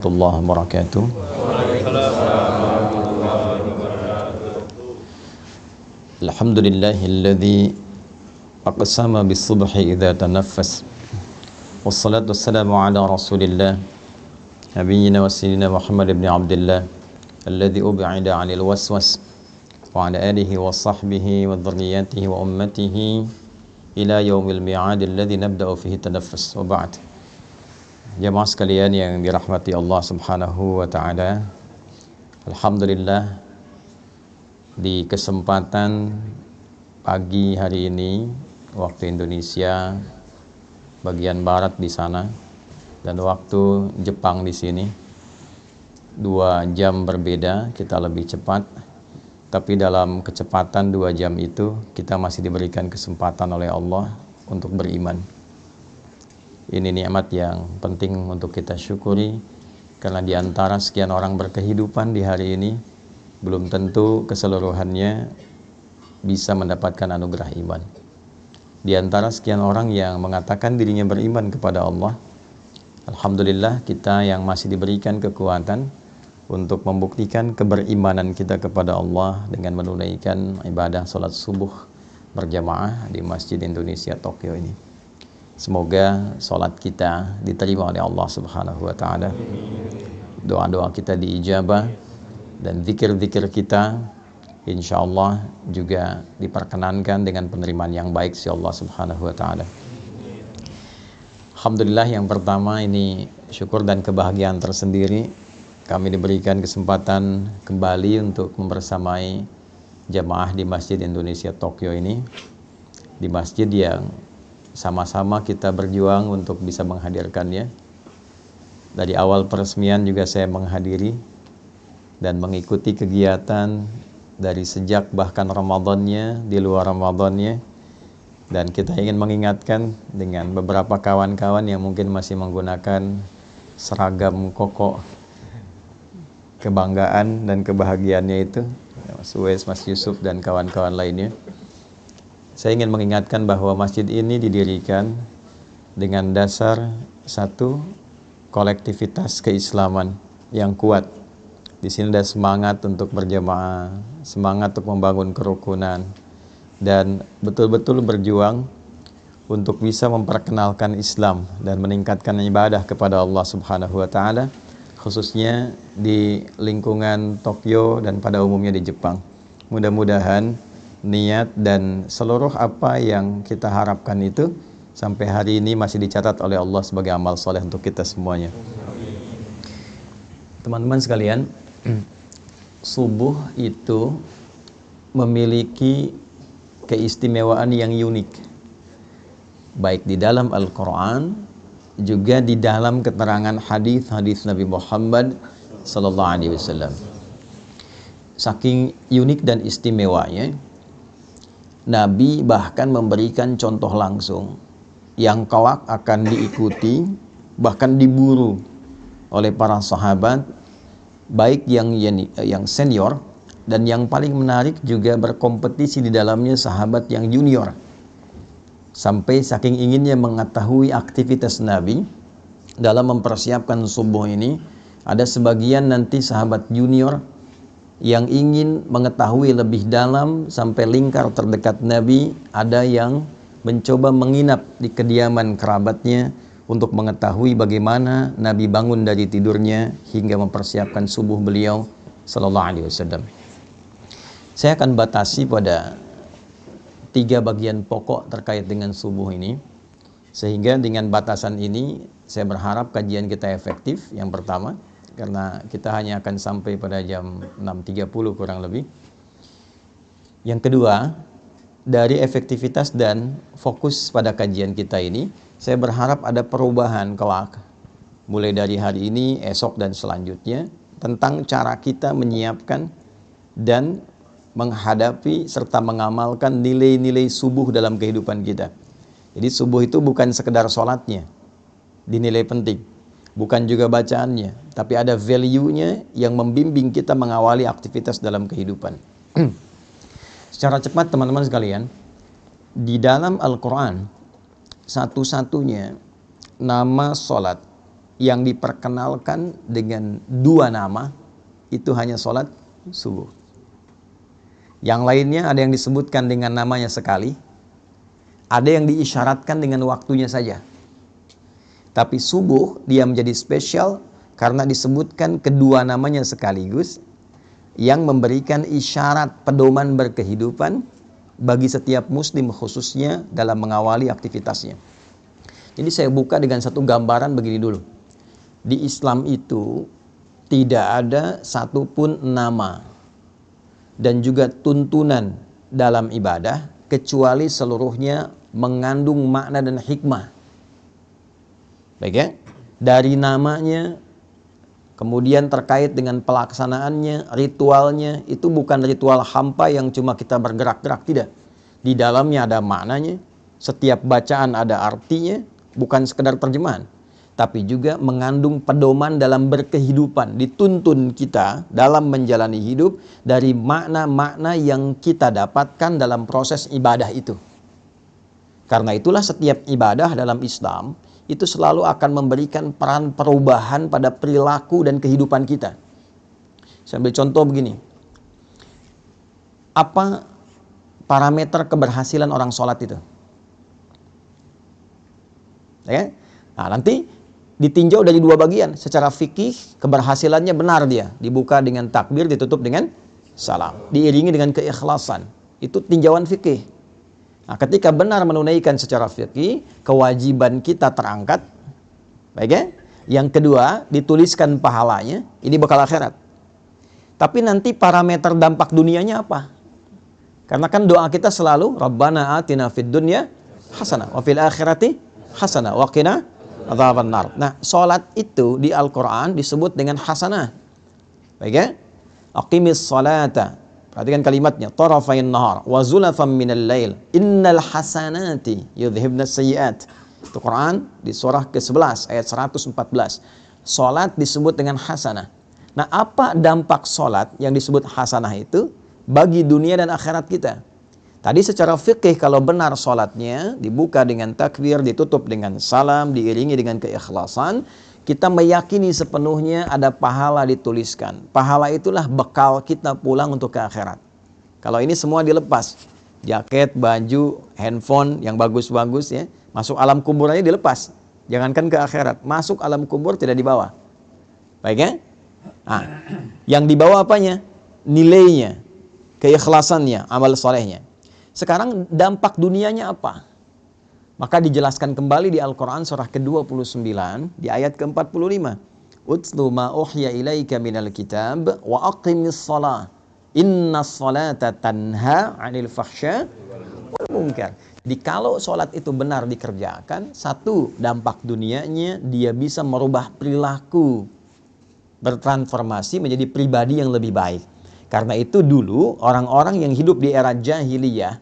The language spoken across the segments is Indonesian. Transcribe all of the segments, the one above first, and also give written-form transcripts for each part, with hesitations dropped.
Warahmatullahi wabarakatuh. Alhamdulillahilladzi aqsama bis-subhi idza tanaffas. Wassalatu wassalamu ala Rasulillah nabiyyina wa sayyidina Muhammad ibn Abdullah alladzi ub'ida 'anil waswas wa 'ala alihi wa sahbihi wa dhurriyyatihi wa ummatihi ila yaumil mi'ad alladzi nabda'u fihi tanaffus. Wa ba'd. Jamaah sekalian yang dirahmati Allah Subhanahu wa taala. Alhamdulillah, di kesempatan pagi hari ini waktu Indonesia bagian barat di sana dan waktu Jepang di sini 2 jam berbeda, kita lebih cepat. Tapi dalam kecepatan 2 jam itu kita masih diberikan kesempatan oleh Allah untuk beriman. Ini nikmat yang penting untuk kita syukuri, karena di antara sekian orang berkehidupan di hari ini, belum tentu keseluruhannya bisa mendapatkan anugerah iman. Di antara sekian orang yang mengatakan dirinya beriman kepada Allah, alhamdulillah kita yang masih diberikan kekuatan untuk membuktikan keberimanan kita kepada Allah dengan menunaikan ibadah salat subuh berjamaah di Masjid Indonesia Tokyo ini. Semoga sholat kita diterima oleh Allah Subhanahu wa ta'ala, doa-doa kita diijabah, dan zikir-zikir kita insya Allah juga diperkenankan dengan penerimaan yang baik si Allah Subhanahu wa ta'ala. Alhamdulillah, yang pertama ini syukur dan kebahagiaan tersendiri, kami diberikan kesempatan kembali untuk membersamai jamaah di Masjid Indonesia Tokyo ini, di masjid yang sama-sama kita berjuang untuk bisa menghadirkannya. Dari awal peresmian juga saya menghadiri dan mengikuti kegiatan dari sejak bahkan Ramadannya, di luar Ramadannya. Dan kita ingin mengingatkan dengan beberapa kawan-kawan yang mungkin masih menggunakan seragam koko kebanggaan dan kebahagiaannya itu, Mas Uwais, Mas Yusuf dan kawan-kawan lainnya. Saya ingin mengingatkan bahwa masjid ini didirikan dengan dasar satu, kolektivitas keislaman yang kuat. Di sini ada semangat untuk berjamaah, semangat untuk membangun kerukunan, dan betul-betul berjuang untuk bisa memperkenalkan Islam dan meningkatkan ibadah kepada Allah Subhanahu wa taala, khususnya di lingkungan Tokyo dan pada umumnya di Jepang. Mudah-mudahan niat dan seluruh apa yang kita harapkan itu sampai hari ini masih dicatat oleh Allah sebagai amal soleh untuk kita semuanya. Teman-teman sekalian, subuh itu memiliki keistimewaan yang unik, baik di dalam Al-Quran juga di dalam keterangan hadis-hadis Nabi Muhammad sallallahu alaihi wasallam. Saking unik dan istimewanya, Nabi bahkan memberikan contoh langsung yang kelak akan diikuti, bahkan diburu oleh para sahabat, baik yang senior dan yang paling menarik juga berkompetisi di dalamnya sahabat yang junior. Sampai saking inginnya mengetahui aktivitas Nabi dalam mempersiapkan subuh ini, ada sebagian nanti sahabat junior yang ingin mengetahui lebih dalam sampai lingkar terdekat Nabi. Ada yang mencoba menginap di kediaman kerabatnya untuk mengetahui bagaimana Nabi bangun dari tidurnya hingga mempersiapkan subuh beliau sallallahu alaihi wasallam. Saya akan batasi pada 3 bagian pokok terkait dengan subuh ini, sehingga dengan batasan ini saya berharap kajian kita efektif. Yang pertama, karena kita hanya akan sampai pada jam 6.30 kurang lebih. Yang kedua, dari efektivitas dan fokus pada kajian kita ini, saya berharap ada perubahan kelak, mulai dari hari ini, esok dan selanjutnya, tentang cara kita menyiapkan dan menghadapi serta mengamalkan nilai-nilai subuh dalam kehidupan kita. Jadi subuh itu bukan sekedar sholatnya, dinilai penting, bukan juga bacaannya, tapi ada value-nya yang membimbing kita mengawali aktivitas dalam kehidupan. Secara cepat teman-teman sekalian, di dalam Al-Quran satu-satunya nama sholat yang diperkenalkan dengan 2 nama itu hanya sholat subuh. Yang lainnya ada yang disebutkan dengan namanya sekali, ada yang diisyaratkan dengan waktunya saja. Tapi subuh dia menjadi spesial karena disebutkan kedua namanya sekaligus, yang memberikan isyarat pedoman berkehidupan bagi setiap muslim khususnya dalam mengawali aktivitasnya. Jadi saya buka dengan satu gambaran begini dulu. Di Islam itu tidak ada satupun nama dan juga tuntunan dalam ibadah kecuali seluruhnya mengandung makna dan hikmah. Baik ya? Dari namanya, kemudian terkait dengan pelaksanaannya, ritualnya, itu bukan ritual hampa yang cuma kita bergerak-gerak, tidak. Di dalamnya ada maknanya, setiap bacaan ada artinya, bukan sekedar terjemahan, tapi juga mengandung pedoman dalam berkehidupan. Dituntun kita dalam menjalani hidup dari makna-makna yang kita dapatkan dalam proses ibadah itu. Karena itulah setiap ibadah dalam Islam itu selalu akan memberikan peran perubahan pada perilaku dan kehidupan kita. Saya ambil contoh begini. Apa parameter keberhasilan orang sholat itu? Ya? Nah, nanti ditinjau dari 2 bagian. Secara fikih, keberhasilannya benar dia. Dibuka dengan takbir, ditutup dengan salam. Diiringi dengan keikhlasan. Itu tinjauan fikih. Nah, ketika benar menunaikan secara fikih, kewajiban kita terangkat. Baik ya? Yang kedua, dituliskan pahalanya. Ini bekal akhirat. Tapi nanti parameter dampak dunianya apa? Karena kan doa kita selalu Rabbana atina fid dunya hasanah wa fil akhirati hasanah wa qina adzabannar. Nah, salat itu di Al-Qur'an disebut dengan hasanah. Baik ya? Aqimis salata. Perhatikan kalimatnya, tarafain nahar wa zulafan minal lail innal hasanati yudhibnas sayyiat. Itu Quran di surah ke-11 ayat 114. Salat disebut dengan hasanah. Nah, apa dampak salat yang disebut hasanah itu bagi dunia dan akhirat kita? Tadi secara fikih kalau benar salatnya dibuka dengan takbir, ditutup dengan salam, diiringi dengan keikhlasan, kita meyakini sepenuhnya ada pahala dituliskan. Pahala itulah bekal kita pulang untuk ke akhirat. Kalau ini semua dilepas, jaket, baju, handphone yang bagus-bagus ya, masuk alam kubur aja dilepas. Jangankan ke akhirat, masuk alam kubur tidak dibawa. Baik ya? Nah, yang dibawa apanya? Nilainya, keikhlasannya, amal solehnya. Sekarang dampak dunianya apa? Maka dijelaskan kembali di Al-Quran surah ke-29 di ayat ke-45. Utlu ma uhya ilaika minal kitab wa aqimis salah. Inna salata tanha 'anil fahsya wal munkar. Jadi kalau sholat itu benar dikerjakan, satu dampak dunianya dia bisa merubah perilaku, bertransformasi menjadi pribadi yang lebih baik. Karena itu dulu orang-orang yang hidup di era jahiliyah,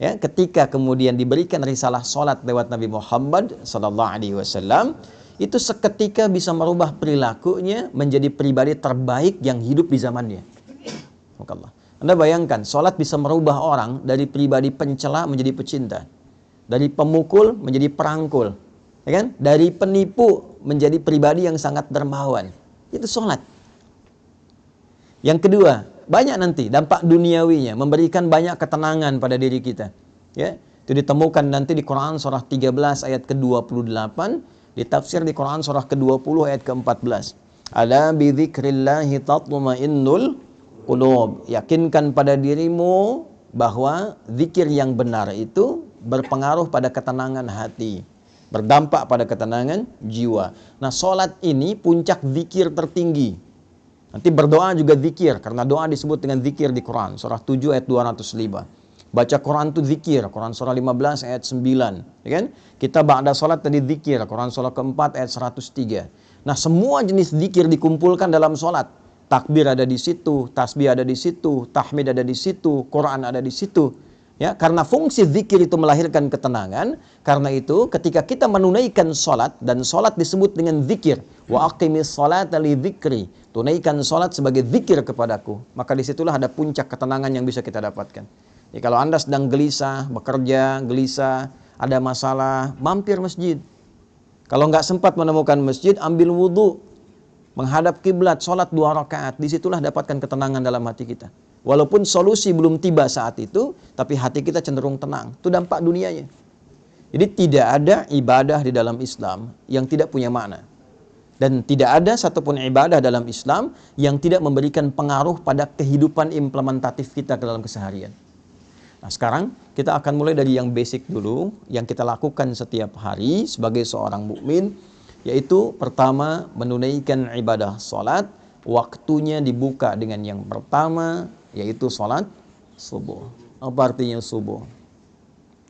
ya, ketika kemudian diberikan risalah sholat lewat Nabi Muhammad SAW, itu seketika bisa merubah perilakunya menjadi pribadi terbaik yang hidup di zamannya. Anda bayangkan, sholat bisa merubah orang dari pribadi pencela menjadi pecinta, dari pemukul menjadi perangkul, ya kan? Dari penipu menjadi pribadi yang sangat dermawan. Itu sholat. Yang kedua, banyak nanti dampak duniawinya, memberikan banyak ketenangan pada diri kita. Ya, itu ditemukan nanti di Quran surah 13 ayat ke-28, ditafsir di Quran surah ke-20 ayat ke-14. Ala bi dzikrillahi tatma'innul qulub. Yakinkan pada dirimu bahwa zikir yang benar itu berpengaruh pada ketenangan hati, berdampak pada ketenangan jiwa. Nah, salat ini puncak zikir tertinggi. Nanti berdoa juga zikir, karena doa disebut dengan zikir di Quran, surah 7 ayat 205. Baca Quran itu zikir, Quran surah 15 ayat 9. Ya kan? Kita ba'da salat tadi zikir, Quran surah keempat ayat 103. Nah, semua jenis zikir dikumpulkan dalam salat. Takbir ada di situ, tasbih ada di situ, tahmid ada di situ, Quran ada di situ. Ya, karena fungsi zikir itu melahirkan ketenangan. Karena itu ketika kita menunaikan salat, dan salat disebut dengan zikir, wa aqimis salata li dzikri, tunaikan salat sebagai zikir kepadaku, maka disitulah ada puncak ketenangan yang bisa kita dapatkan. Jadi kalau Anda sedang gelisah, bekerja, gelisah, ada masalah, mampir masjid. Kalau nggak sempat menemukan masjid, ambil wudhu, menghadap kiblat, sholat 2 rakaat. Disitulah dapatkan ketenangan dalam hati kita. Walaupun solusi belum tiba saat itu, tapi hati kita cenderung tenang. Itu dampak dunianya. Jadi tidak ada ibadah di dalam Islam yang tidak punya makna. Dan tidak ada satupun ibadah dalam Islam yang tidak memberikan pengaruh pada kehidupan implementatif kita dalam keseharian. Nah, sekarang kita akan mulai dari yang basic dulu, yang kita lakukan setiap hari sebagai seorang mukmin, yaitu pertama menunaikan ibadah sholat. Waktunya dibuka dengan yang pertama, yaitu sholat subuh. Apa artinya subuh?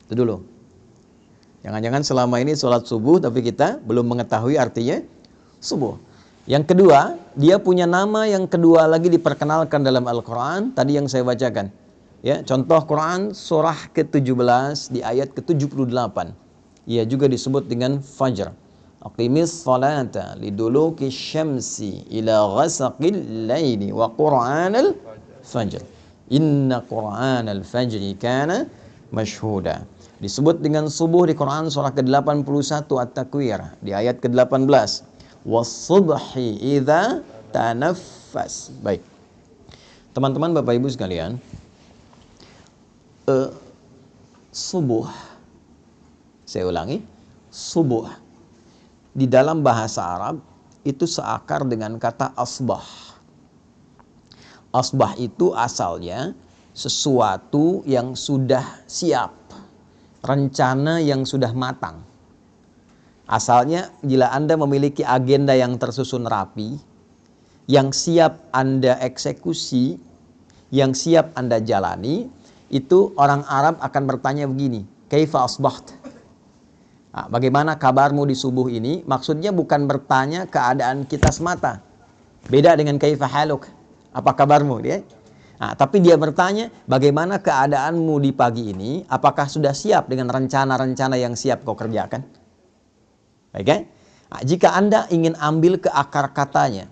Itu dulu. Jangan-jangan selama ini sholat subuh tapi kita belum mengetahui artinya subuh. Yang kedua, dia punya nama yang kedua lagi diperkenalkan dalam Al-Quran. Tadi yang saya bacakan. Ya, contoh Quran surah ke-17 di ayat ke-78. Ia juga disebut dengan Fajr. Aqimis salata liduluki syamsi ila ghasaqil laili wa Qur'anal fajr. Inna Qur'anal fajri kana mashhuda. Disebut dengan subuh di Quran surah ke-81 At-Takwir di ayat ke-18. Was-subhi idza tanaffas. Baik. Teman-teman, Bapak Ibu sekalian, subuh, saya ulangi, subuh di dalam bahasa Arab itu seakar dengan kata asbah. Asbah itu asalnya sesuatu yang sudah siap, rencana yang sudah matang. Asalnya bila Anda memiliki agenda yang tersusun rapi, yang siap Anda eksekusi, yang siap Anda jalani, itu orang Arab akan bertanya begini, kaifa asbaht? Nah, bagaimana kabarmu di subuh ini? Maksudnya bukan bertanya keadaan kita semata. Beda dengan kaifa haluk, apa kabarmu dia? Nah, tapi dia bertanya, bagaimana keadaanmu di pagi ini? Apakah sudah siap dengan rencana-rencana yang siap kau kerjakan? Baik, kan? Nah, jika Anda ingin ambil ke akar katanya,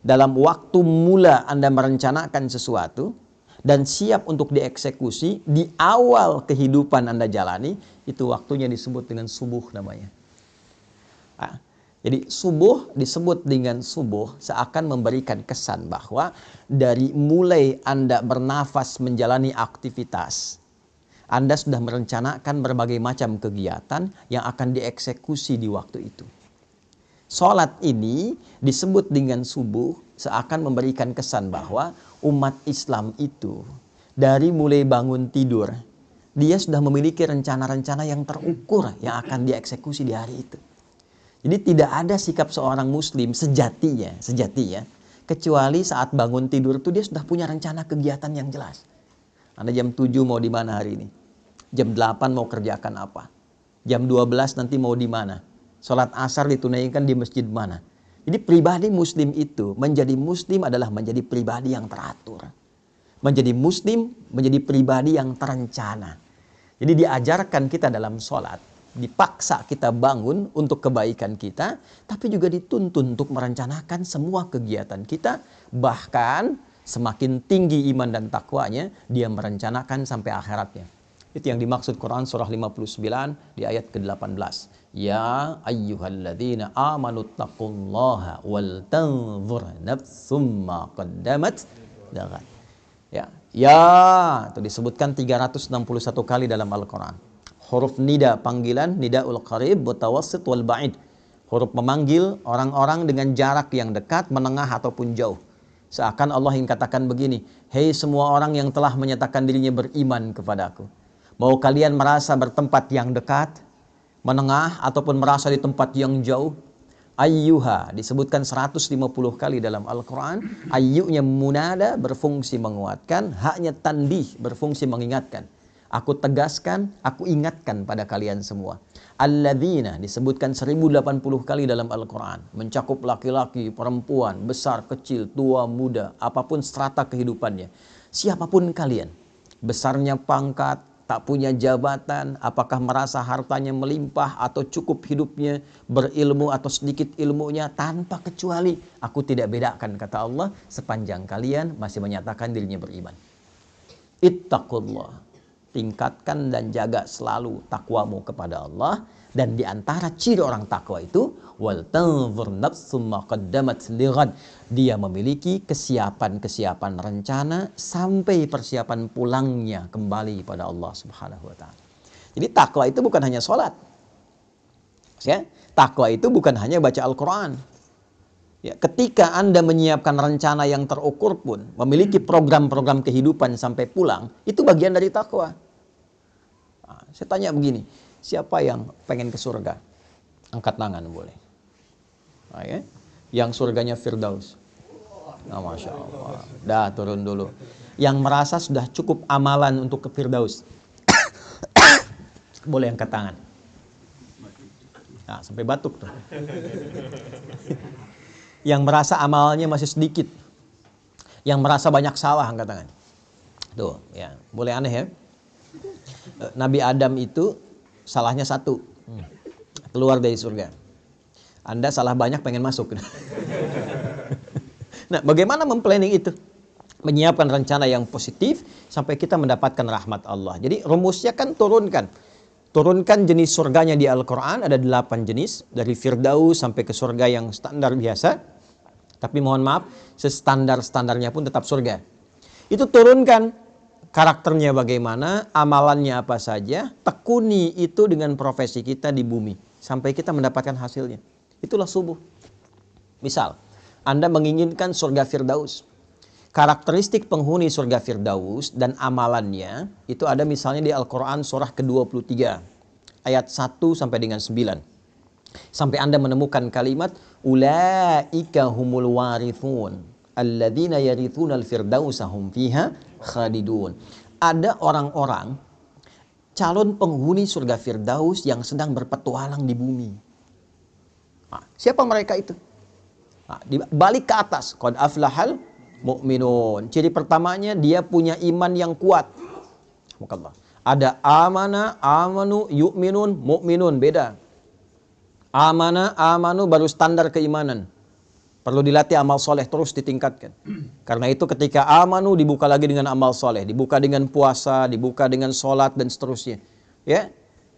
dalam waktu mula Anda merencanakan sesuatu dan siap untuk dieksekusi di awal kehidupan Anda jalani, itu waktunya disebut dengan subuh namanya. Nah, jadi subuh disebut dengan subuh seakan memberikan kesan bahwa dari mulai Anda bernafas menjalani aktivitas, Anda sudah merencanakan berbagai macam kegiatan yang akan dieksekusi di waktu itu. Salat ini disebut dengan subuh seakan memberikan kesan bahwa umat Islam itu dari mulai bangun tidur, dia sudah memiliki rencana-rencana yang terukur yang akan dieksekusi di hari itu. Jadi tidak ada sikap seorang muslim sejatinya, kecuali saat bangun tidur itu dia sudah punya rencana kegiatan yang jelas. Anda jam 7 mau di mana hari ini? Jam 8 mau kerjakan apa? Jam 12 nanti mau di mana? Salat asar ditunaikan di masjid mana? Jadi pribadi muslim itu, menjadi muslim adalah menjadi pribadi yang teratur. Menjadi muslim, menjadi pribadi yang terencana. Jadi diajarkan kita dalam sholat, dipaksa kita bangun untuk kebaikan kita, tapi juga dituntun untuk merencanakan semua kegiatan kita. Bahkan semakin tinggi iman dan takwanya, dia merencanakan sampai akhiratnya. Itu yang dimaksud Quran surah 59 di ayat ke-18. Ya ayyuhalladzina amanu taqullaha wal tanzur nafsum ma qaddamat lighat. Ya, itu disebutkan 361 kali dalam Al-Quran. Huruf nida panggilan, nidaul qarib, mutawassit wal ba'id. Huruf memanggil orang-orang dengan jarak yang dekat, menengah ataupun jauh. Seakan Allah ingin katakan begini, hei semua orang yang telah menyatakan dirinya beriman kepadaku. Mau kalian merasa bertempat yang dekat, menengah, ataupun merasa di tempat yang jauh? Ayyuha disebutkan 150 kali dalam Al-Quran. Ayyunya munada berfungsi menguatkan, haknya tandih berfungsi mengingatkan. Aku tegaskan, aku ingatkan pada kalian semua. Alladzina disebutkan 1080 kali dalam Al-Quran. Mencakup laki-laki, perempuan, besar, kecil, tua, muda, apapun strata kehidupannya. Siapapun kalian, besarnya pangkat, tak punya jabatan, apakah merasa hartanya melimpah atau cukup hidupnya, berilmu atau sedikit ilmunya, tanpa kecuali aku tidak bedakan, kata Allah, sepanjang kalian masih menyatakan dirinya beriman. Ittaqullah, tingkatkan dan jaga selalu takwamu kepada Allah. Dan di antara ciri orang takwa itu wal tanzur nafsum ma qaddamat lighad. Dia memiliki kesiapan-kesiapan rencana sampai persiapan pulangnya kembali pada Allah Subhanahu wa taala. Jadi takwa itu bukan hanya sholat. Ya, takwa itu bukan hanya baca Al-Qur'an. Ya, ketika Anda menyiapkan rencana yang terukur pun, memiliki program-program kehidupan sampai pulang, itu bagian dari takwa. Nah, saya tanya begini, siapa yang pengen ke surga? Angkat tangan boleh. Nah, ya. Yang surganya Firdaus. Nah, Masya Allah. Dah turun dulu. Yang merasa sudah cukup amalan untuk ke Firdaus. Boleh angkat tangan. Nah, sampai batuk tuh. Yang merasa amalnya masih sedikit. Yang merasa banyak salah, angkat tangan. Tuh, ya. Boleh aneh ya. Nabi Adam itu salahnya satu. Keluar dari surga. Anda salah banyak pengen masuk. Nah, bagaimana memplanning itu? Menyiapkan rencana yang positif sampai kita mendapatkan rahmat Allah. Jadi rumusnya kan turunkan. Turunkan jenis surganya di Al-Quran, ada 8 jenis. Dari Firdaus sampai ke surga yang standar biasa. Tapi mohon maaf, standarnya pun tetap surga. Itu turunkan karakternya bagaimana, amalannya apa saja, tekuni itu dengan profesi kita di bumi. Sampai kita mendapatkan hasilnya. Itulah subuh. Misal, Anda menginginkan surga Firdaus. Karakteristik penghuni surga Firdaus dan amalannya, itu ada misalnya di Al-Quran surah ke-23. Ayat 1 sampai dengan 9. Sampai Anda menemukan kalimat ulaika humul warithun alladzina yarithunal firdausa hum fiha khalidun. Ada orang-orang calon penghuni surga Firdaus yang sedang berpetualang di bumi. Nah, siapa mereka itu? Nah, balik ke atas, qad aflahal mu'minun. Ciri pertamanya dia punya iman yang kuat. Ada amana, amanu, yu'minun, mu'minun, beda. Amana, amanu baru standar keimanan. Perlu dilatih amal soleh terus ditingkatkan. Karena itu ketika amanu dibuka lagi dengan amal soleh, dibuka dengan puasa, dibuka dengan sholat dan seterusnya. Ya,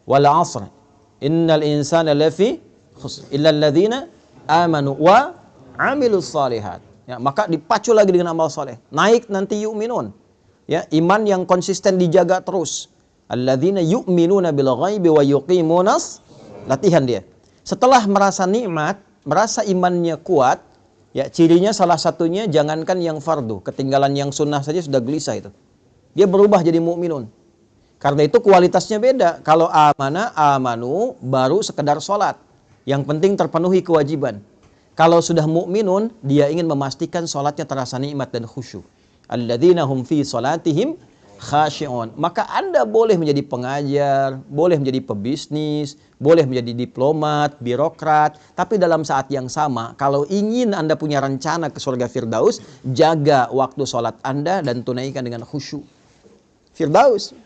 wal asr, innal insana lafi khusr illa alladzina amanu wa amilus salihat. Ya, maka dipacu lagi dengan amal soleh. Naik nanti yu'minun. Ya, iman yang konsisten dijaga terus. Alladzina yu'minuna bil ghaibi wa yuqimunas, latihan dia. Setelah merasa nikmat, merasa imannya kuat, ya cirinya salah satunya jangankan yang fardu, ketinggalan yang sunnah saja sudah gelisah itu. Dia berubah jadi mukminun. Karena itu kualitasnya beda. Kalau amana, amanu baru sekedar sholat. Yang penting terpenuhi kewajiban. Kalau sudah mukminun, dia ingin memastikan sholatnya terasa nikmat dan khusyuk. Alladzina hum fi sholatihim khashi'un. Maka Anda boleh menjadi pengajar, boleh menjadi pebisnis, boleh menjadi diplomat, birokrat, tapi dalam saat yang sama, kalau ingin Anda punya rencana ke surga Firdaus, jaga waktu sholat Anda dan tunaikan dengan khusyuk. Firdaus.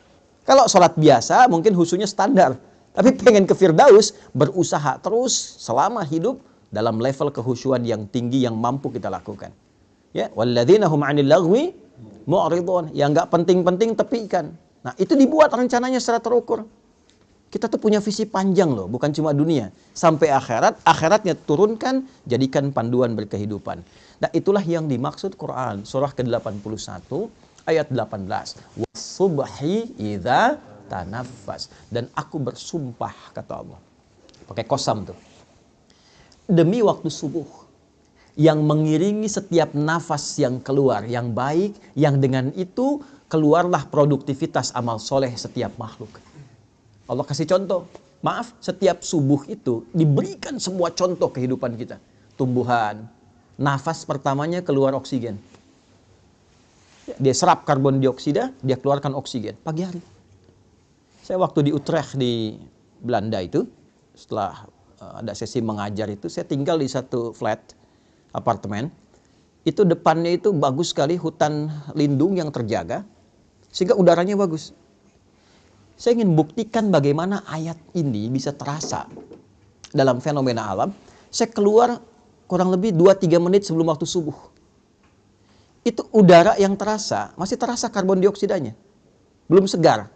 Kalau sholat biasa, mungkin khusyuknya standar. Tapi pengen ke Firdaus, berusaha terus selama hidup dalam level kehusyuan yang tinggi yang mampu kita lakukan. Ya, walladzina hum 'anil lagwi mu'ridun, yang enggak penting-penting tepikan. Nah, itu dibuat rencananya secara terukur. Kita tuh punya visi panjang loh, bukan cuma dunia. Sampai akhirat, akhiratnya turunkan, jadikan panduan berkehidupan. Nah, itulah yang dimaksud Quran. Surah ke-81, ayat 18. Wasubhi idza tanaffas. Dan aku bersumpah, kata Allah. Pakai kosam tuh. Demi waktu subuh. Yang mengiringi setiap nafas yang keluar, yang baik, yang dengan itu keluarlah produktivitas amal soleh setiap makhluk. Allah kasih contoh. Maaf, setiap subuh itu diberikan semua contoh kehidupan kita. Tumbuhan, nafas pertamanya keluar oksigen. Dia serap karbon dioksida, dia keluarkan oksigen pagi hari. Saya waktu di Utrecht di Belanda itu, setelah ada sesi mengajar itu, saya tinggal di satu flat apartemen. Itu depannya itu bagus sekali, hutan lindung yang terjaga, sehingga udaranya bagus. Saya ingin buktikan bagaimana ayat ini bisa terasa dalam fenomena alam. Saya keluar kurang lebih 2-3 menit sebelum waktu subuh. Itu udara yang terasa, masih terasa karbon dioksidanya. Belum segar.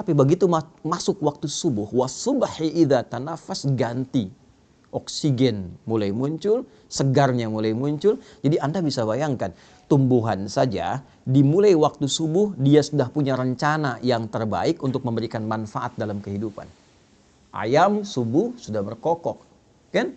Tapi begitu masuk waktu subuh, wasubhi idza tanafas, ganti. Oksigen mulai muncul, segarnya mulai muncul. Jadi Anda bisa bayangkan, tumbuhan saja dimulai waktu subuh, dia sudah punya rencana yang terbaik untuk memberikan manfaat dalam kehidupan. Ayam subuh sudah berkokok, kan?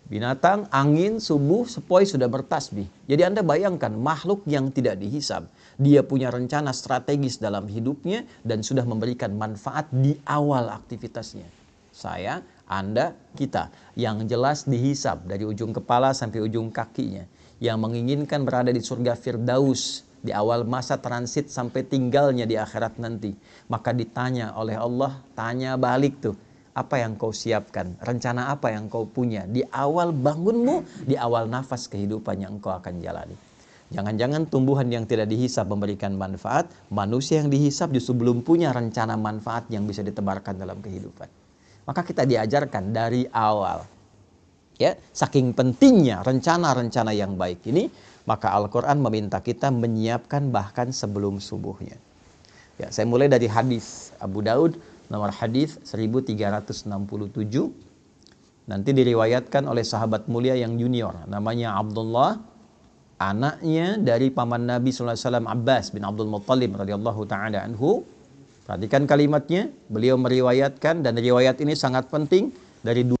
Binatang, angin, subuh, sepoi sudah bertasbih. Jadi Anda bayangkan, makhluk yang tidak dihisab, dia punya rencana strategis dalam hidupnya dan sudah memberikan manfaat di awal aktivitasnya. Saya, Anda, kita, yang jelas dihisab dari ujung kepala sampai ujung kakinya, yang menginginkan berada di surga Firdaus di awal masa transit sampai tinggalnya di akhirat nanti. Maka ditanya oleh Allah, tanya balik tuh, apa yang kau siapkan? Rencana apa yang kau punya di awal bangunmu, di awal nafas kehidupan yang engkau akan jalani. Jangan-jangan tumbuhan yang tidak dihisab memberikan manfaat, manusia yang dihisab justru belum punya rencana manfaat yang bisa ditebarkan dalam kehidupan. Maka kita diajarkan dari awal. Ya, saking pentingnya rencana-rencana yang baik ini, maka Al-Quran meminta kita menyiapkan bahkan sebelum subuhnya. Ya, saya mulai dari hadis Abu Daud, nomor hadis 1367. Nanti diriwayatkan oleh sahabat mulia yang junior, namanya Abdullah, anaknya dari paman Nabi SAW Abbas bin Abdul Muttalib radhiyallahu ta'ala anhu. Perhatikan kalimatnya, beliau meriwayatkan, dan riwayat ini sangat penting, dari 2000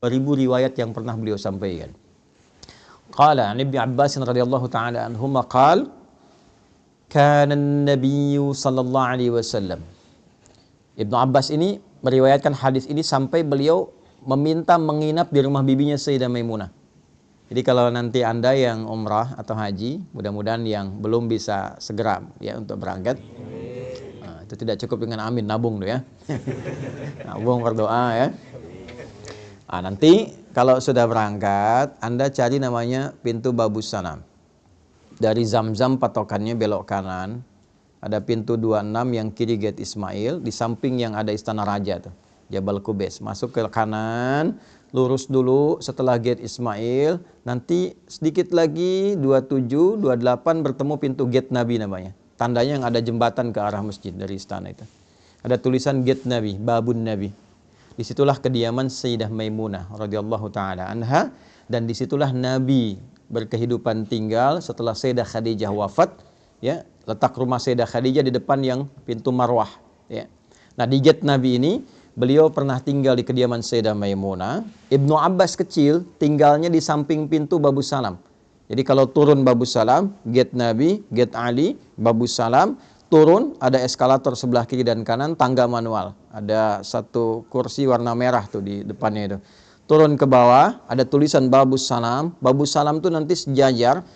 riwayat yang pernah beliau sampaikan. Qala Ibnu Abbas radhiyallahu ta'ala anhuma qala kana an-nabiy sallallahu alaihi wasallam. Ibnu Abbas ini meriwayatkan hadis ini sampai beliau meminta menginap di rumah bibinya Sayyidah Maimunah. Jadi kalau nanti Anda yang umrah atau haji, mudah-mudahan yang belum bisa segera ya untuk berangkat. Itu tidak cukup dengan amin, nabung tuh ya. Nabung berdoa ya. Nanti kalau sudah berangkat, Anda cari namanya pintu Babus Sanam. Dari Zamzam patokannya belok kanan, ada pintu 26 yang kiri gate Ismail, di samping yang ada istana raja tuh, Jabal Qubais. Masuk ke kanan, lurus dulu setelah gate Ismail, nanti sedikit lagi 27, 28 bertemu pintu gate Nabi namanya. Tandanya yang ada jembatan ke arah masjid dari istana itu. Ada tulisan gate Nabi, Babun Nabi. Disitulah kediaman Sayyidah Maimunah radhiyallahu taala anha, dan disitulah Nabi berkehidupan tinggal setelah Sayyidah Khadijah wafat. Ya, letak rumah Sayyidah Khadijah di depan yang pintu Marwah. Ya. Nah di gate Nabi ini beliau pernah tinggal di kediaman Sayyidah Maimunah. Ibnu Abbas kecil tinggalnya di samping pintu Babus Salam. Jadi kalau turun Babus Salam, gate Nabi, gate Ali, Babus Salam, turun ada eskalator sebelah kiri dan kanan, tangga manual. Ada satu kursi warna merah tuh di depannya itu. Turun ke bawah, ada tulisan Babus Salam. Babus Salam tuh nanti sejajar,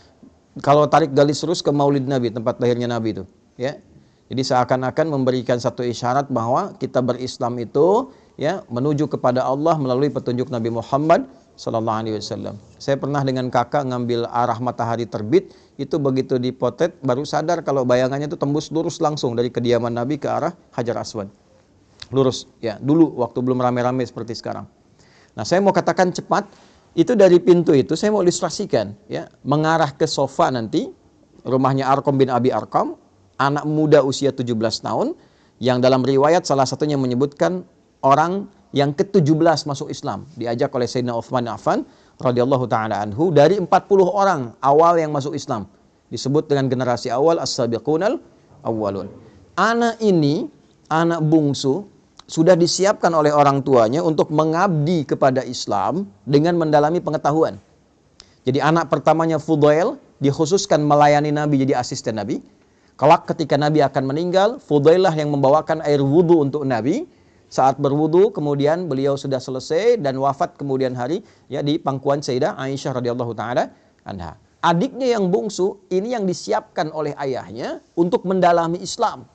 kalau tarik garis lurus ke Maulid Nabi, tempat lahirnya Nabi itu. Ya. Jadi seakan-akan memberikan satu isyarat bahwa kita berislam itu ya menuju kepada Allah melalui petunjuk Nabi Muhammad Sallallahu Alaihi Wasallam. Saya pernah dengan kakak ngambil arah matahari terbit, itu begitu dipotret baru sadar kalau bayangannya itu tembus lurus langsung dari kediaman Nabi ke arah Hajar Aswad. Lurus, ya dulu waktu belum rame-rame seperti sekarang. Nah saya mau katakan cepat, itu dari pintu itu saya mau ilustrasikan, ya mengarah ke sofa nanti, rumahnya Arqam bin Abi Arqam, anak muda usia 17 tahun, yang dalam riwayat salah satunya menyebutkan orang yang ke-17 masuk Islam, diajak oleh Sayyidina Utsman Affan radhiyallahu taala anhu, dari 40 orang awal yang masuk Islam. Disebut dengan generasi awal as-sabiqunal awwalun. Anak ini, anak bungsu, sudah disiapkan oleh orang tuanya untuk mengabdi kepada Islam dengan mendalami pengetahuan. Jadi anak pertamanya Fudail dikhususkan melayani Nabi, jadi asisten Nabi. Kelak ketika Nabi akan meninggal, Fudailah yang membawakan air wudhu untuk Nabi. Saat berwudu, kemudian beliau sudah selesai dan wafat kemudian hari ya di pangkuan Sayyidah Aisyah radhiyallahu taala anha. Adiknya yang bungsu ini yang disiapkan oleh ayahnya untuk mendalami Islam,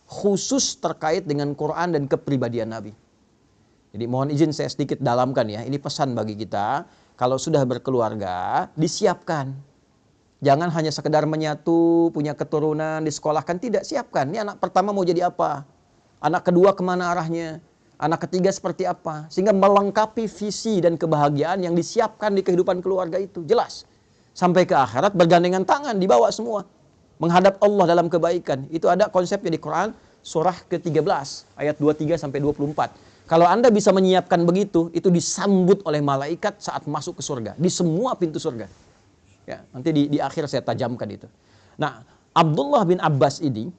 khusus terkait dengan Quran dan kepribadian Nabi. Jadi mohon izin saya sedikit dalamkan ya. Ini pesan bagi kita, kalau sudah berkeluarga disiapkan. Jangan hanya sekedar menyatu, punya keturunan, disekolahkan, tidak, siapkan. Ini anak pertama mau jadi apa? Anak kedua kemana arahnya? Anak ketiga seperti apa? Sehingga melengkapi visi dan kebahagiaan yang disiapkan di kehidupan keluarga itu. Jelas. Sampai ke akhirat bergandengan tangan, dibawa semua. Menghadap Allah dalam kebaikan. Itu ada konsepnya di Quran. surah ke-13 ayat 23 sampai 24. Kalau Anda bisa menyiapkan begitu, itu disambut oleh malaikat saat masuk ke surga, di semua pintu surga. Ya, nanti di akhir saya tajamkan itu. Nah, Abdullah bin Abbas ini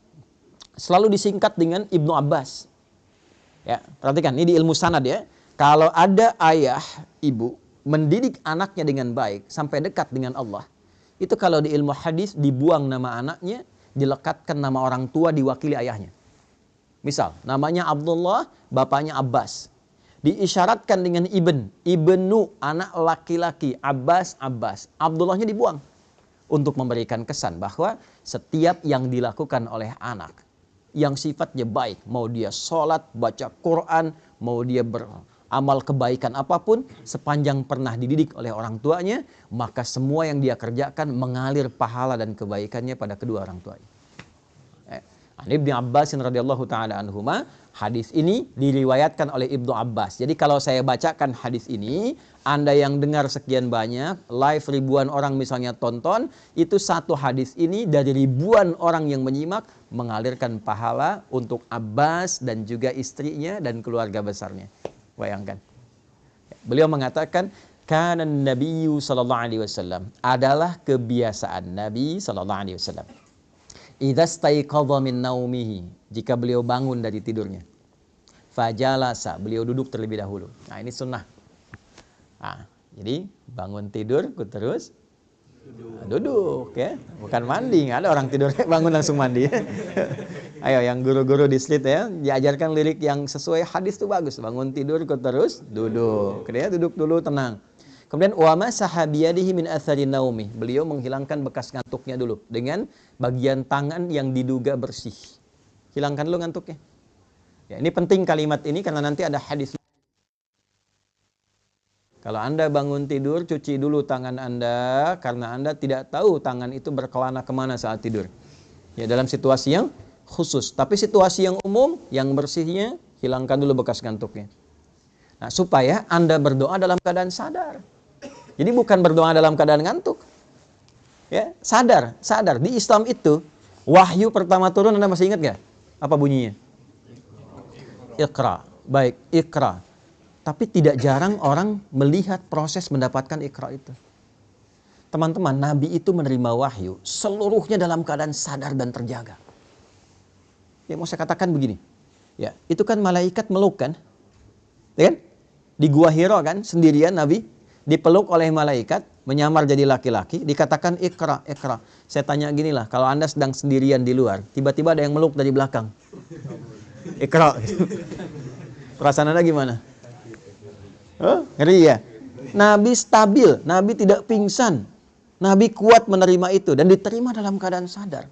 selalu disingkat dengan Ibnu Abbas. Ya, perhatikan ini di ilmu sanad ya. Kalau ada ayah, ibu mendidik anaknya dengan baik sampai dekat dengan Allah, itu kalau di ilmu hadis dibuang nama anaknya, dilekatkan nama orang tua diwakili ayahnya. Misal, namanya Abdullah, bapaknya Abbas. Diisyaratkan dengan ibnu, anak laki-laki, Abbas. Abdullahnya dibuang. Untuk memberikan kesan bahwa setiap yang dilakukan oleh anak, yang sifatnya baik, mau dia sholat, baca Quran, mau dia beramal kebaikan apapun, sepanjang pernah dididik oleh orang tuanya, maka semua yang dia kerjakan mengalir pahala dan kebaikannya pada kedua orang tuanya. Ibnu Abbas radhiyallahu taala anhuma, hadis ini diriwayatkan oleh Ibnu Abbas. Jadi kalau saya bacakan hadis ini, Anda yang dengar sekian banyak, live ribuan orang misalnya tonton, itu satu hadis ini dari ribuan orang yang menyimak mengalirkan pahala untuk Abbas dan juga istrinya dan keluarga besarnya. Bayangkan. Beliau mengatakan, kana Nabiyyu sallallahu alaihi wasallam, adalah kebiasaan Nabi sallallahu alaihi wasallam. Idza staiqadha min naumihi, jika beliau bangun dari tidurnya, fajalasa, beliau duduk terlebih dahulu. Nah, ini sunnah. Nah, jadi bangun tidur terus duduk ya, bukan mandi. Nggak ada orang tidur bangun langsung mandi. Ayo yang guru-guru di Slit ya, diajarkan lirik yang sesuai hadis itu bagus. Bangun tidur terus duduk. Kemudian duduk dulu tenang. Kemudian wa masaha biyadihi min athari naumi. Beliau menghilangkan bekas ngantuknya dulu dengan bagian tangan yang diduga bersih. Hilangkan dulu ngantuknya. Ya, ini penting kalimat ini karena nanti ada hadis. Kalau Anda bangun tidur, cuci dulu tangan Anda karena Anda tidak tahu tangan itu berkelana kemana saat tidur. Ya, dalam situasi yang khusus. Tapi situasi yang umum, yang bersihnya, hilangkan dulu bekas ngantuknya. Nah, supaya Anda berdoa dalam keadaan sadar. Jadi bukan berdoa dalam keadaan ngantuk. Ya, sadar. Di Islam itu wahyu pertama turun, Anda masih ingat nggak? Apa bunyinya? Iqra. Baik, Iqra. Tapi tidak jarang orang melihat proses mendapatkan Iqra itu. Teman-teman, Nabi itu menerima wahyu seluruhnya dalam keadaan sadar dan terjaga. Ya, mau saya katakan begini. Ya, itu kan malaikat meluk kan? Ya kan? Di Gua Hira kan sendirian Nabi dipeluk oleh malaikat, menyamar jadi laki-laki, dikatakan Iqra. Saya tanya gini lah, kalau Anda sedang sendirian di luar, tiba-tiba ada yang meluk dari belakang. Iqra. Perasaan Anda gimana? Ngeri ya? Nabi stabil, Nabi tidak pingsan. Nabi kuat menerima itu dan diterima dalam keadaan sadar.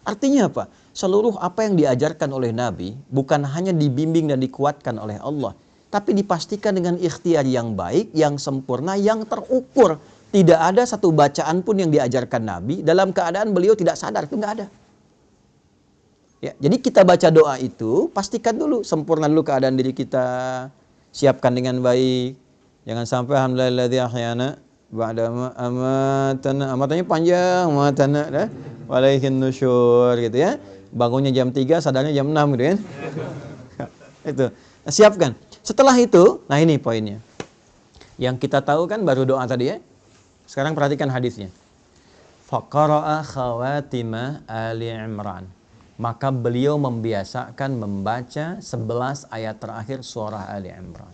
Artinya apa? Seluruh apa yang diajarkan oleh Nabi bukan hanya dibimbing dan dikuatkan oleh Allah, tapi dipastikan dengan ikhtiar yang baik, yang sempurna, yang terukur. Tidak ada satu bacaan pun yang diajarkan Nabi dalam keadaan beliau tidak sadar, itu nggak ada. Ya, jadi kita baca doa itu, pastikan dulu, sempurna dulu keadaan diri kita, siapkan dengan baik. Jangan sampai alhamdulillahilladzi ahyana ba'da ma amatana, amatannya panjang, amatana walaihin nusyur gitu ya. Bangunnya jam 3, sadarnya jam 6 gitu kan. Itu. Nah, siapkan. Setelah itu, nah ini poinnya. Yang kita tahu kan baru doa tadi ya. Sekarang perhatikan hadisnya. Faqara'a khawatima Ali Imran. Maka beliau membiasakan membaca 11 ayat terakhir surah Ali Imran.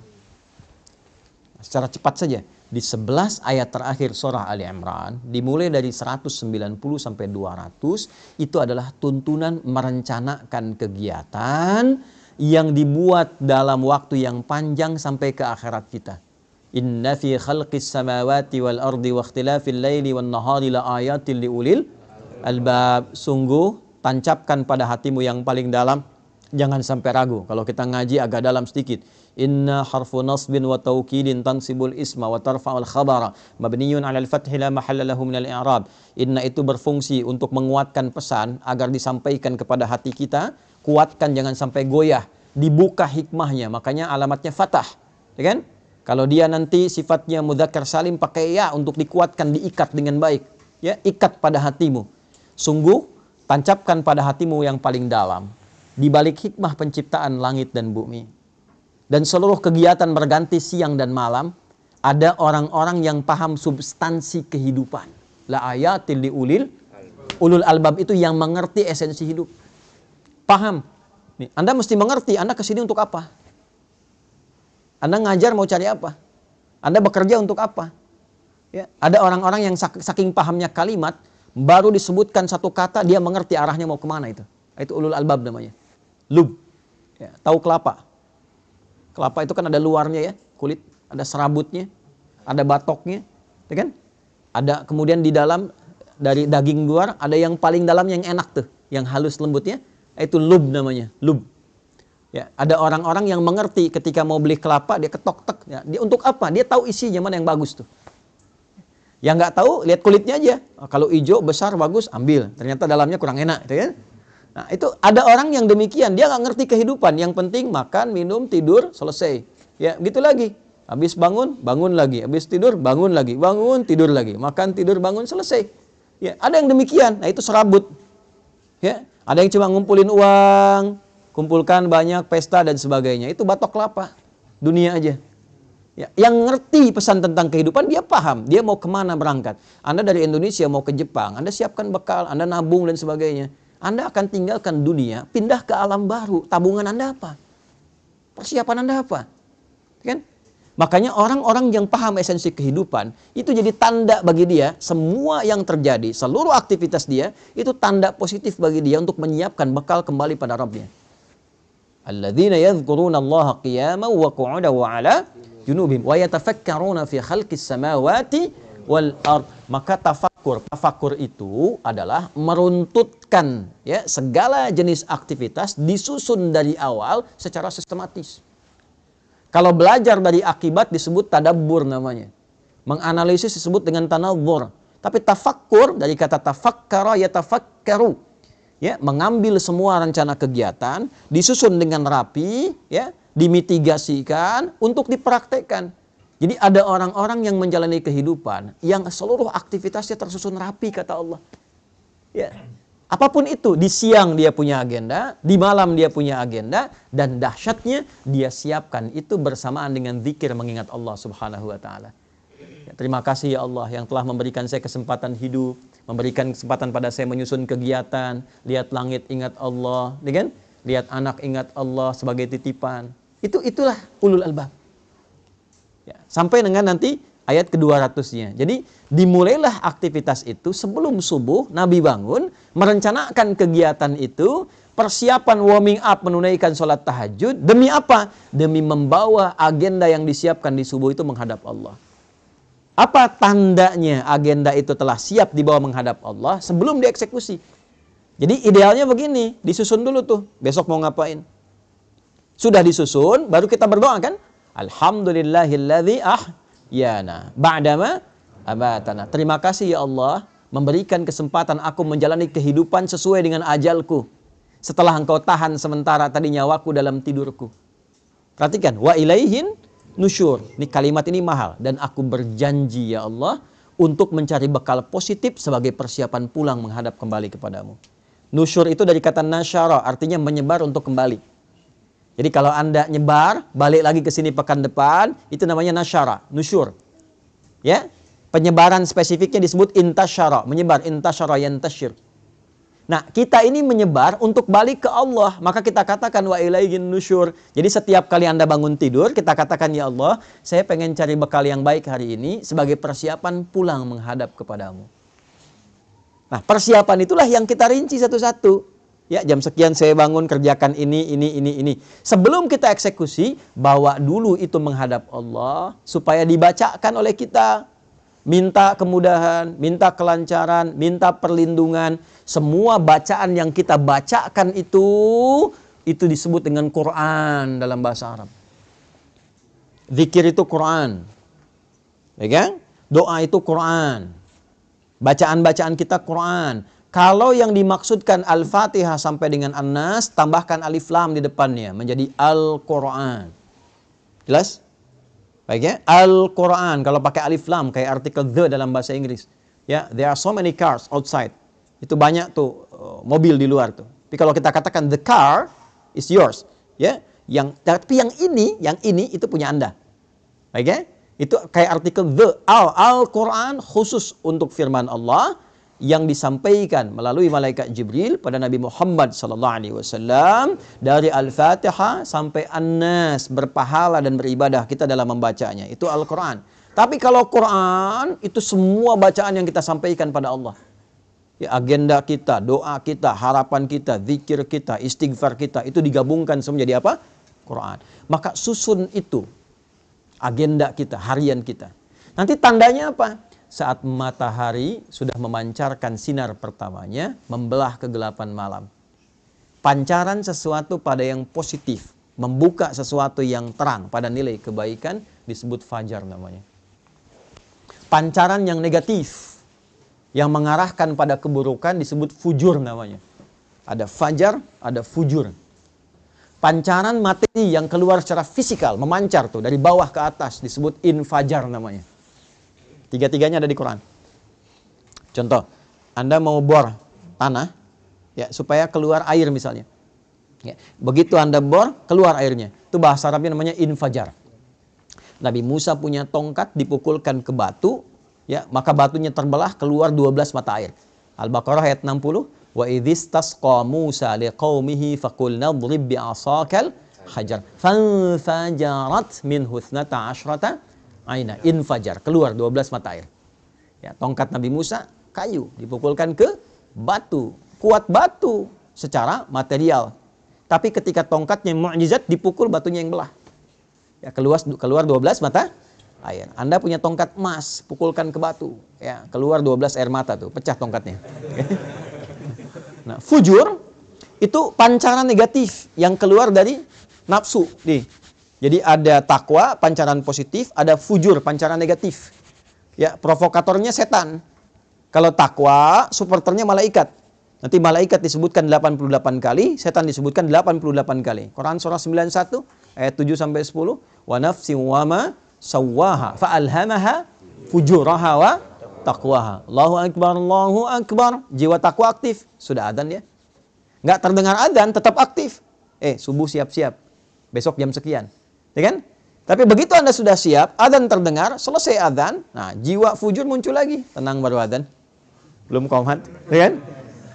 Secara cepat saja. Di 11 ayat terakhir surah Ali Imran, dimulai dari 190 sampai 200, itu adalah tuntunan merencanakan kegiatan yang dibuat dalam waktu yang panjang sampai ke akhirat kita. Inna fi khalqis samawati wal ardi wa ikhtilafil laili wan nahari la ayatil liulil albab. Sungguh tancapkan pada hatimu yang paling dalam, jangan sampai ragu. Kalau kita ngaji agak dalam sedikit. Inna harfu nasbin wa taukidin tansibul isma wa tarfa'ul khabara mabniyun 'alal fathi la mahalla lahu minal i'rab. Inna itu berfungsi untuk menguatkan pesan agar disampaikan kepada hati kita. Kuatkan, jangan sampai goyah, dibuka hikmahnya, makanya alamatnya fathah, ya kan? Kalau dia nanti sifatnya mudzakkar salim, pakai ya untuk dikuatkan, diikat dengan baik, ya, ikat pada hatimu. Sungguh tancapkan pada hatimu yang paling dalam. di balik hikmah penciptaan langit dan bumi dan seluruh kegiatan berganti siang dan malam, ada orang-orang yang paham substansi kehidupan. La ayatil li ulul albab, itu yang mengerti esensi hidup. Paham. Nih, Anda mesti mengerti, Anda kesini untuk apa? Anda ngajar mau cari apa? Anda bekerja untuk apa? Ya, ada orang-orang yang saking pahamnya kalimat, baru disebutkan satu kata, dia mengerti arahnya mau kemana itu. Itu ulul albab namanya. Lub. Ya, tahu kelapa. Kelapa itu kan ada luarnya ya, kulit, ada serabutnya, ada batoknya, ya kan? Ada kemudian di dalam, dari daging luar, ada yang paling dalam yang enak tuh, yang halus lembutnya, itu lub namanya, lub. Ya, ada orang-orang yang mengerti ketika mau beli kelapa, dia ketok-tek. Ya, dia untuk apa? Dia tahu isinya mana yang bagus tuh. Yang nggak tahu, lihat kulitnya aja. Oh, kalau hijau, besar, bagus, ambil. Ternyata dalamnya kurang enak, gitu kan? Nah, itu ada orang yang demikian, dia nggak ngerti kehidupan. Yang penting makan, minum, tidur, selesai. Ya, gitu lagi. Habis bangun, bangun lagi. Habis tidur, bangun lagi. Bangun, tidur lagi. Makan, tidur, bangun, selesai. Ya, ada yang demikian. Nah, itu serabut. Ya, ada yang cuma ngumpulin uang, kumpulkan banyak pesta dan sebagainya. Itu batok kelapa. Dunia aja. Ya, yang ngerti pesan tentang kehidupan, dia paham. Dia mau kemana berangkat. Anda dari Indonesia mau ke Jepang, Anda siapkan bekal, Anda nabung dan sebagainya. Anda akan tinggalkan dunia, pindah ke alam baru. Tabungan Anda apa? Persiapan Anda apa? Kan? Makanya orang-orang yang paham esensi kehidupan, itu jadi tanda bagi dia, semua yang terjadi, seluruh aktivitas dia, itu tanda positif bagi dia untuk menyiapkan bekal kembali pada Rabbnya. Alladzina yadhkuruna Allaha qiyaman wa qu'udan wa 'ala junubihim wa yatafakkaruna fi khalqis samawati wal ard. Maka tafakur itu adalah meruntutkan ya segala jenis aktivitas, disusun dari awal secara sistematis. Kalau belajar dari akibat disebut tadabbur namanya. Menganalisis disebut dengan tanadzur. Tapi tafakkur dari kata tafakkara yatafakkaru. Ya, mengambil semua rencana kegiatan, disusun dengan rapi, ya, dimitigasikan untuk dipraktekkan. Jadi ada orang-orang yang menjalani kehidupan yang seluruh aktivitasnya tersusun rapi kata Allah. Ya. Apapun itu, di siang dia punya agenda, di malam dia punya agenda, dan dahsyatnya dia siapkan itu bersamaan dengan zikir mengingat Allah Subhanahu wa taala. Ya, terima kasih ya Allah yang telah memberikan saya kesempatan hidup, memberikan kesempatan pada saya menyusun kegiatan, lihat langit ingat Allah, ya kan? Lihat anak ingat Allah sebagai titipan. Itulah ulul albab. Ya, sampai dengan nanti ayat ke-200-nya. Jadi dimulailah aktivitas itu sebelum subuh, Nabi bangun, merencanakan kegiatan itu, persiapan warming up menunaikan sholat tahajud. Demi apa? Demi membawa agenda yang disiapkan di subuh itu menghadap Allah. Apa tandanya agenda itu telah siap dibawa menghadap Allah sebelum dieksekusi? Jadi idealnya begini, disusun dulu tuh, besok mau ngapain. Sudah disusun, baru kita berdoa kan? Alhamdulillahilladzi ahyana ba'dama amatana. Terima kasih ya Allah memberikan kesempatan aku menjalani kehidupan sesuai dengan ajalku. Setelah engkau tahan sementara tadi nyawaku dalam tidurku. Perhatikan, wa ilaihin nusyur. Ini kalimat ini mahal. Dan aku berjanji ya Allah untuk mencari bekal positif sebagai persiapan pulang menghadap kembali kepadamu. Nusyur itu dari kata nasyara, artinya menyebar untuk kembali. Jadi kalau Anda nyebar, balik lagi ke sini pekan depan, itu namanya nasyara, nusyur. Ya, penyebaran spesifiknya disebut intasyara, menyebar, intasyara yantasyir. Nah, kita ini menyebar untuk balik ke Allah, maka kita katakan wa ilaihin nusyur. Jadi setiap kali Anda bangun tidur, kita katakan ya Allah, saya pengen cari bekal yang baik hari ini sebagai persiapan pulang menghadap kepadamu. Nah, persiapan itulah yang kita rinci satu-satu. Ya, jam sekian saya bangun kerjakan ini. Sebelum kita eksekusi, bawa dulu itu menghadap Allah supaya dibacakan oleh kita. Minta kemudahan, minta kelancaran, minta perlindungan. Semua bacaan yang kita bacakan itu disebut dengan Quran dalam bahasa Arab. Zikir itu Quran. Ya kan? Doa itu Quran. Bacaan-bacaan kita Quran. Kalau yang dimaksudkan Al-Fatihah sampai dengan An-Nas, tambahkan alif lam di depannya, menjadi Al-Quran. Jelas? Baik ya? Al-Quran, kalau pakai alif lam, kayak artikel the dalam bahasa Inggris. Ya, there are so many cars outside. Itu banyak tuh mobil di luar tuh. Tapi kalau kita katakan the car, is yours. Ya, tapi yang ini itu punya Anda. Oke? Itu kayak artikel Al-Quran khusus untuk firman Allah yang disampaikan melalui malaikat Jibril pada Nabi Muhammad SAW dari Al-Fatihah sampai An-Nas, berpahala dan beribadah kita dalam membacanya. Itu Al-Quran. Tapi kalau Quran itu semua bacaan yang kita sampaikan pada Allah. Ya, agenda kita, doa kita, harapan kita, zikir kita, istighfar kita, itu digabungkan semua jadi apa? Quran. Maka susun itu agenda kita, harian kita. Nanti tandanya apa? Saat matahari sudah memancarkan sinar pertamanya, membelah kegelapan malam. Pancaran sesuatu pada yang positif, membuka sesuatu yang terang pada nilai kebaikan, disebut fajar namanya. Pancaran yang negatif, yang mengarahkan pada keburukan, disebut fujur namanya. Ada fajar, ada fujur. Pancaran materi yang keluar secara fisikal, memancar tuh dari bawah ke atas, disebut infajar namanya. Tiga-tiganya ada di Quran. Contoh, Anda mau bor tanah, ya, supaya keluar air misalnya. Ya, begitu Anda bor, keluar airnya. Itu bahasa Arabnya namanya infajar. Nabi Musa punya tongkat, dipukulkan ke batu, ya, maka batunya terbelah, keluar 12 mata air. Al-Baqarah ayat 60. Wa idhistasqa Musa liqaumihi faqulna idrib bi'asakal hajar fanfajarat minhu 12 aina. Infajar, keluar 12 mata air. Ya, tongkat Nabi Musa kayu, dipukulkan ke batu, kuat batu secara material. Tapi ketika tongkatnya mukjizat, dipukul batunya yang belah. Ya, keluar 12 mata air. Anda punya tongkat emas, pukulkan ke batu, ya, keluar 12 air mata tuh, pecah tongkatnya. Nah, fujur itu pancaran negatif yang keluar dari nafsu. Jadi ada takwa, pancaran positif, ada fujur, pancaran negatif. Ya, provokatornya setan. Kalau takwa, supporternya malaikat. Nanti malaikat disebutkan 88 kali, setan disebutkan 88 kali. Quran surah 91 ayat 7 sampai 10. Wa nafsin wa ma sawwaha fa'alhamaha fujuraha wa taqwaha. Allahu akbar, Allahu akbar. Jiwa takwa aktif. Sudah adzan ya. Nggak terdengar adzan, tetap aktif. Subuh siap-siap. Besok jam sekian. Ya kan? Tapi begitu Anda sudah siap, adzan terdengar, selesai adzan, nah jiwa fujur muncul lagi. Tenang, baru adzan. Belum qomat. Ya kan?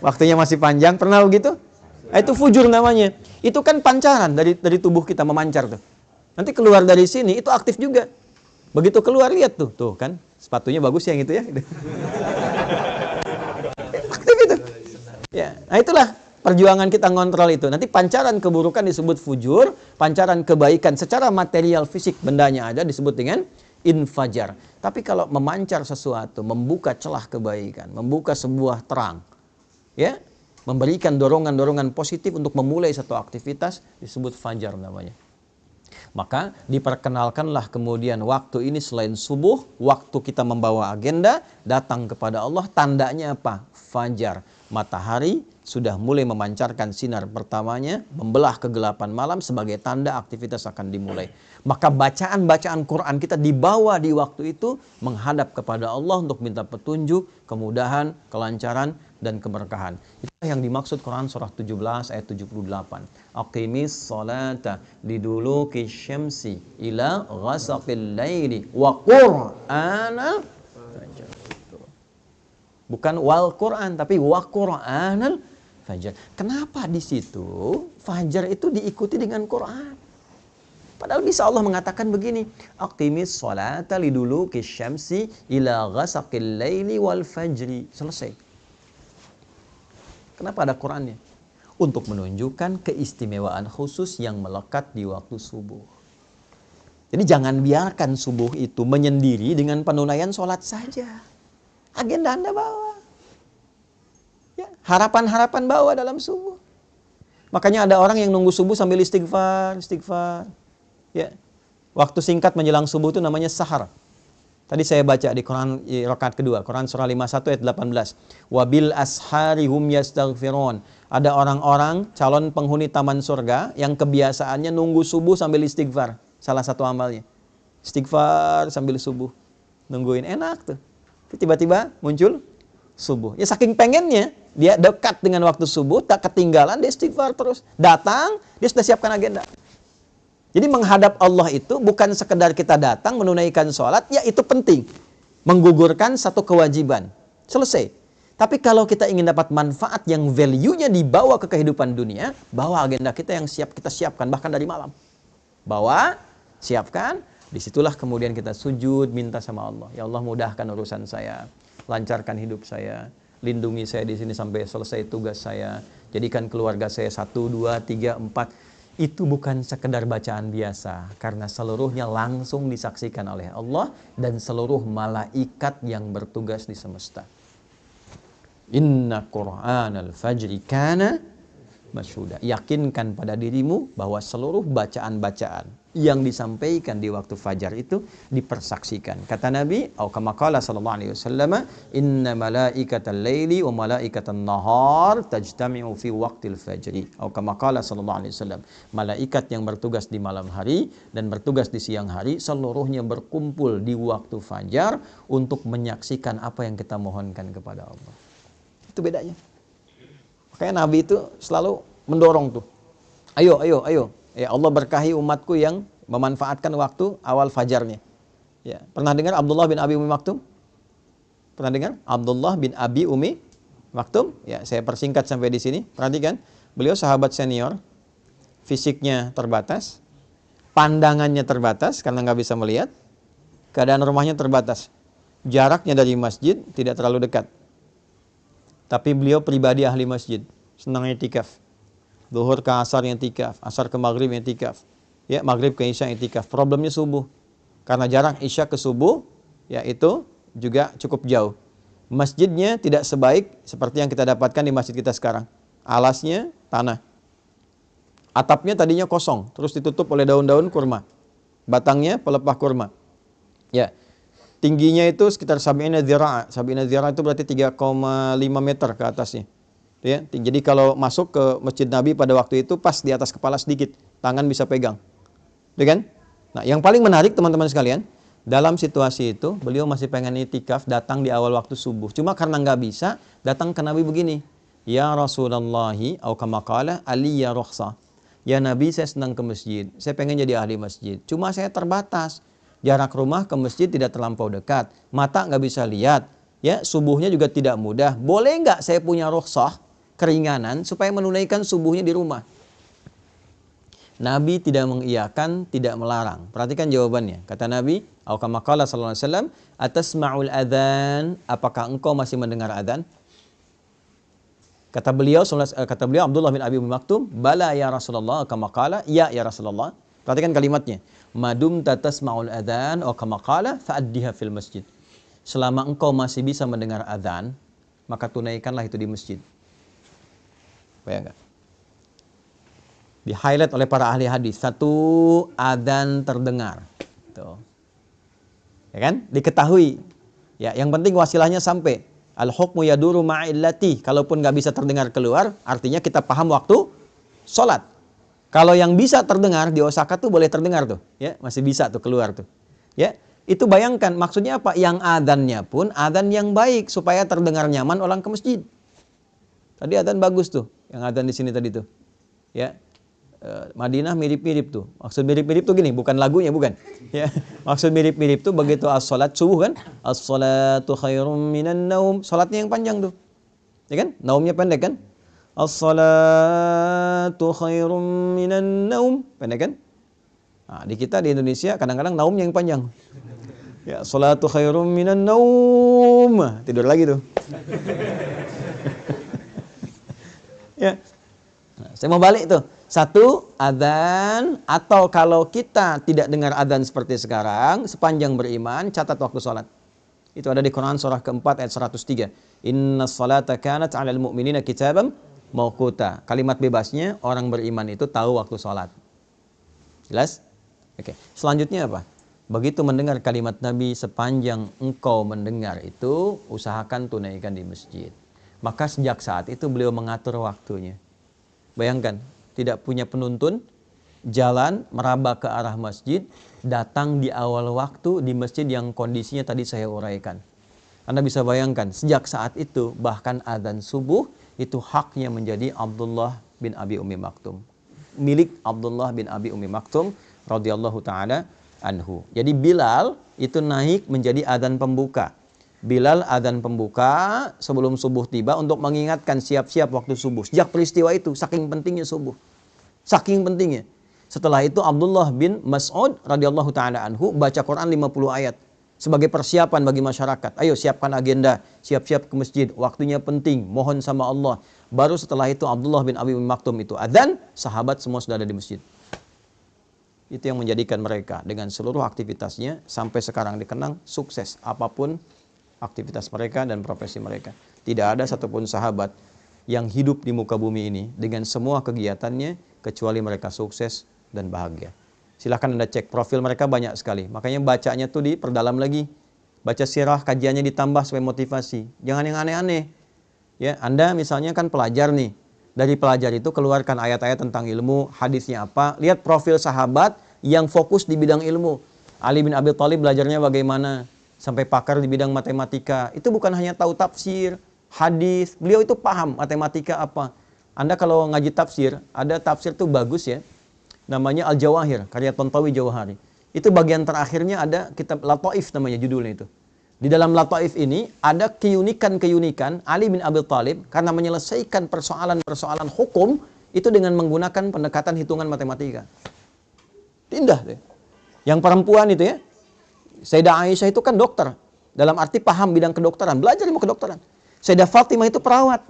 Waktunya masih panjang. Pernah begitu? Nah, itu fujur namanya. Itu kan pancaran dari tubuh kita memancar tuh. Nanti keluar dari sini, itu aktif juga. Begitu keluar, lihat tuh. Tuh kan, sepatunya bagus yang itu ya. Aktif itu. Ya, nah itulah perjuangan kita ngontrol itu. Nanti pancaran keburukan disebut fujur, pancaran kebaikan secara material fisik bendanya ada disebut dengan infajar. Tapi kalau memancar sesuatu, membuka celah kebaikan, membuka sebuah terang, ya, memberikan dorongan-dorongan positif untuk memulai satu aktivitas, disebut fajar namanya. Maka diperkenalkanlah kemudian waktu ini selain subuh, waktu kita membawa agenda, datang kepada Allah, tandanya apa? Fajar. Matahari sudah mulai memancarkan sinar pertamanya, membelah kegelapan malam sebagai tanda aktivitas akan dimulai. Maka bacaan-bacaan Quran kita dibawa di waktu itu menghadap kepada Allah untuk minta petunjuk, kemudahan, kelancaran, dan keberkahan. Itulah yang dimaksud Quran surah 17 ayat 78. Aqimis salata liduluki syamsi ila ghasaqil laili wa qur'anal fajr. Bukan wal Quran, tapi wa qur'anal fajr. Kenapa di situ fajar itu diikuti dengan Quran? Padahal bisa Allah mengatakan begini, aqimis salata liduluki syamsi ila ghasaqil laili wal fajri. Selesai. Kenapa ada Qurannya? Untuk menunjukkan keistimewaan khusus yang melekat di waktu subuh. Jadi jangan biarkan subuh itu menyendiri dengan penunaian sholat saja. Agenda Anda bawa. Ya, harapan-harapan bawa dalam subuh. Makanya ada orang yang nunggu subuh sambil istighfar. Ya. Waktu singkat menjelang subuh itu namanya sahar. Tadi saya baca di Quran rakaat kedua, Quran surah 51 ayat 18. Wabil ashari hum yastaghfirun. Ada orang-orang calon penghuni taman surga yang kebiasaannya nunggu subuh sambil istighfar. Salah satu amalnya. Istighfar sambil subuh. Nungguin, enak tuh. Tiba-tiba muncul subuh. Ya saking pengennya, dia dekat dengan waktu subuh, tak ketinggalan, dia istighfar terus. Datang, dia sudah siapkan agenda. Jadi menghadap Allah itu bukan sekedar kita datang menunaikan sholat, ya itu penting. Menggugurkan satu kewajiban. Selesai. Tapi kalau kita ingin dapat manfaat yang value-nya dibawa ke kehidupan dunia, bawa agenda kita yang siap kita siapkan, bahkan dari malam. Bawa, siapkan, disitulah kemudian kita sujud, minta sama Allah. Ya Allah mudahkan urusan saya, lancarkan hidup saya, lindungi saya di sini sampai selesai tugas saya, jadikan keluarga saya 1, 2, 3, 4. Itu bukan sekedar bacaan biasa, karena seluruhnya langsung disaksikan oleh Allah dan seluruh malaikat yang bertugas di semesta. Inna Qur'anal fajri kana masyhuda. Yakinkan pada dirimu bahwa seluruh bacaan-bacaan yang disampaikan di waktu fajar itu dipersaksikan. Kata Nabi, atau kama qala sallallahu alaihi wasallam, inna malaikatal laili wa malaikatan nahar tajtami'u fi waqtil fajri. Atau kama qala sallallahu alaihi wasallam, malaikat yang bertugas di malam hari dan bertugas di siang hari seluruhnya berkumpul di waktu fajar untuk menyaksikan apa yang kita mohonkan kepada Allah. Itu bedanya. Makanya Nabi itu selalu mendorong tuh. Ayo. Ya Allah berkahi umatku yang memanfaatkan waktu awal fajarnya. Ya, pernah dengar Abdullah bin Abi Umi Maktum? Pernah dengar? Abdullah bin Abi Umi Maktum? Ya, saya persingkat sampai di sini. Perhatikan, beliau sahabat senior, fisiknya terbatas, pandangannya terbatas karena nggak bisa melihat, keadaan rumahnya terbatas, jaraknya dari masjid tidak terlalu dekat. Tapi beliau pribadi ahli masjid, senang i'tikaf. Zuhur ke asar yang i'tikaf, asar ke maghrib yang i'tikaf. Ya, maghrib ke isya i'tikaf. Problemnya subuh. Karena jarak isya ke subuh, ya itu juga cukup jauh. Masjidnya tidak sebaik seperti yang kita dapatkan di masjid kita sekarang. Alasnya tanah. Atapnya tadinya kosong, terus ditutup oleh daun-daun kurma. Batangnya pelepah kurma. Ya. Tingginya itu sekitar sab'ina dzira'. Sab'ina dzira' itu berarti 3,5 meter ke atasnya. Ya, jadi kalau masuk ke Masjid Nabi pada waktu itu pas di atas kepala sedikit, tangan bisa pegang. Ya kan? Nah, yang paling menarik teman-teman sekalian, dalam situasi itu beliau masih pengen i'tikaf, datang di awal waktu subuh. Cuma karena nggak bisa, datang ke Nabi begini. Ya Rasulullahi, atau kama qala aliyya rukhsah. Ya Nabi, saya senang ke masjid. Saya pengen jadi ahli masjid. Cuma saya terbatas. Jarak rumah ke masjid tidak terlampau dekat. Mata nggak bisa lihat. Ya, subuhnya juga tidak mudah. Boleh nggak saya punya rukhsah, keringanan, supaya menunaikan subuhnya di rumah? Nabi tidak mengiyakan, tidak melarang. Perhatikan jawabannya. Kata Nabi, atau kama qala sallallahu alaihi wasallam, atasma'ul adzan, apakah engkau masih mendengar adzan? Kata beliau Abdullah bin Abi Maktum, bala ya Rasulullah, kama qala, ya Rasulullah. Perhatikan kalimatnya. Madum tatasma'ul adzan, atau kama qala, fa'addiha fil masjid. Selama engkau masih bisa mendengar adzan, maka tunaikanlah itu di masjid. Bayangkan. Di-highlight oleh para ahli hadis. Satu, adzan terdengar. Tuh. Ya kan? Diketahui. Ya, yang penting wasilahnya sampai. Al-hukmu yaduru ma'illati. Kalaupun nggak bisa terdengar keluar, artinya kita paham waktu sholat. Kalau yang bisa terdengar di Osaka tuh boleh terdengar tuh, ya, masih bisa tuh keluar tuh. Ya, itu bayangkan maksudnya apa? Yang adzannya pun adzan yang baik supaya terdengar nyaman orang ke masjid. Tadi adzan bagus tuh, yang adzan di sini tadi tuh. Ya. Madinah mirip-mirip tuh. Maksud mirip-mirip tuh gini, bukan lagunya, bukan. Ya. Maksud mirip-mirip tuh begitu as-salat subuh kan? As-salatu khairum minan naum. Salatnya yang panjang tuh. Ya kan? Naumnya pendek kan? As-salatu khairum minan naum. Pendek kan? Nah, di kita di Indonesia kadang-kadang naumnya yang panjang. Ya, salatu khairum minan naum. Tidur lagi tuh. Ya. Nah, saya mau balik tuh. Satu, adzan, atau kalau kita tidak dengar adzan seperti sekarang, sepanjang beriman, catat waktu sholat. Itu ada di Quran surah keempat ayat 103. Inna sholata kanat 'alal mu'minina kitaban mawquta. Kalimat bebasnya, orang beriman itu tahu waktu sholat. Jelas? Oke. Selanjutnya apa? Begitu mendengar kalimat Nabi, sepanjang engkau mendengar itu, usahakan tunaikan di masjid. Maka sejak saat itu beliau mengatur waktunya. Bayangkan, tidak punya penuntun, jalan meraba ke arah masjid, datang di awal waktu di masjid yang kondisinya tadi saya uraikan. Anda bisa bayangkan, sejak saat itu bahkan adzan subuh itu haknya menjadi Abdullah bin Abi Ummi Maktum. Milik Abdullah bin Abi Ummi Maktum radhiyallahu taala anhu. Jadi Bilal itu naik menjadi adzan pembuka. Bilal adzan pembuka sebelum subuh tiba untuk mengingatkan siap-siap waktu subuh. Sejak peristiwa itu, saking pentingnya subuh. Saking pentingnya. Setelah itu Abdullah bin Mas'ud radhiyallahu taala anhu baca Quran 50 ayat sebagai persiapan bagi masyarakat. Ayo siapkan agenda, siap-siap ke masjid, waktunya penting, mohon sama Allah. Baru setelah itu Abdullah bin Abi Maktum itu adzan, sahabat semua sudah ada di masjid. Itu yang menjadikan mereka dengan seluruh aktivitasnya sampai sekarang dikenang sukses apapun aktivitas mereka dan profesi mereka. Tidak ada satupun sahabat yang hidup di muka bumi ini dengan semua kegiatannya kecuali mereka sukses dan bahagia. Silahkan Anda cek profil mereka banyak sekali. Makanya bacanya tuh diperdalam lagi. Baca sirah, kajiannya ditambah supaya motivasi. Jangan yang aneh-aneh. Ya, Anda misalnya kan pelajar nih. Dari pelajar itu keluarkan ayat-ayat tentang ilmu, hadisnya apa. Lihat profil sahabat yang fokus di bidang ilmu. Ali bin Abi Thalib belajarnya bagaimana? Sampai pakar di bidang matematika. Itu bukan hanya tahu tafsir, hadis. Beliau itu paham matematika apa. Anda kalau ngaji tafsir, ada tafsir tuh bagus ya. Namanya Al-Jawahir, karya Tontawi Jawahari. Itu bagian terakhirnya ada kitab Lataif namanya judulnya itu. Di dalam Lataif ini ada keunikan-keunikan Ali bin Abi Thalib karena menyelesaikan persoalan-persoalan hukum itu dengan menggunakan pendekatan hitungan matematika. Indah deh. Yang perempuan itu ya. Sayyidah Aisyah itu kan dokter. Dalam arti paham bidang kedokteran. Belajar ilmu kedokteran. Sayyidah Fatimah itu perawat.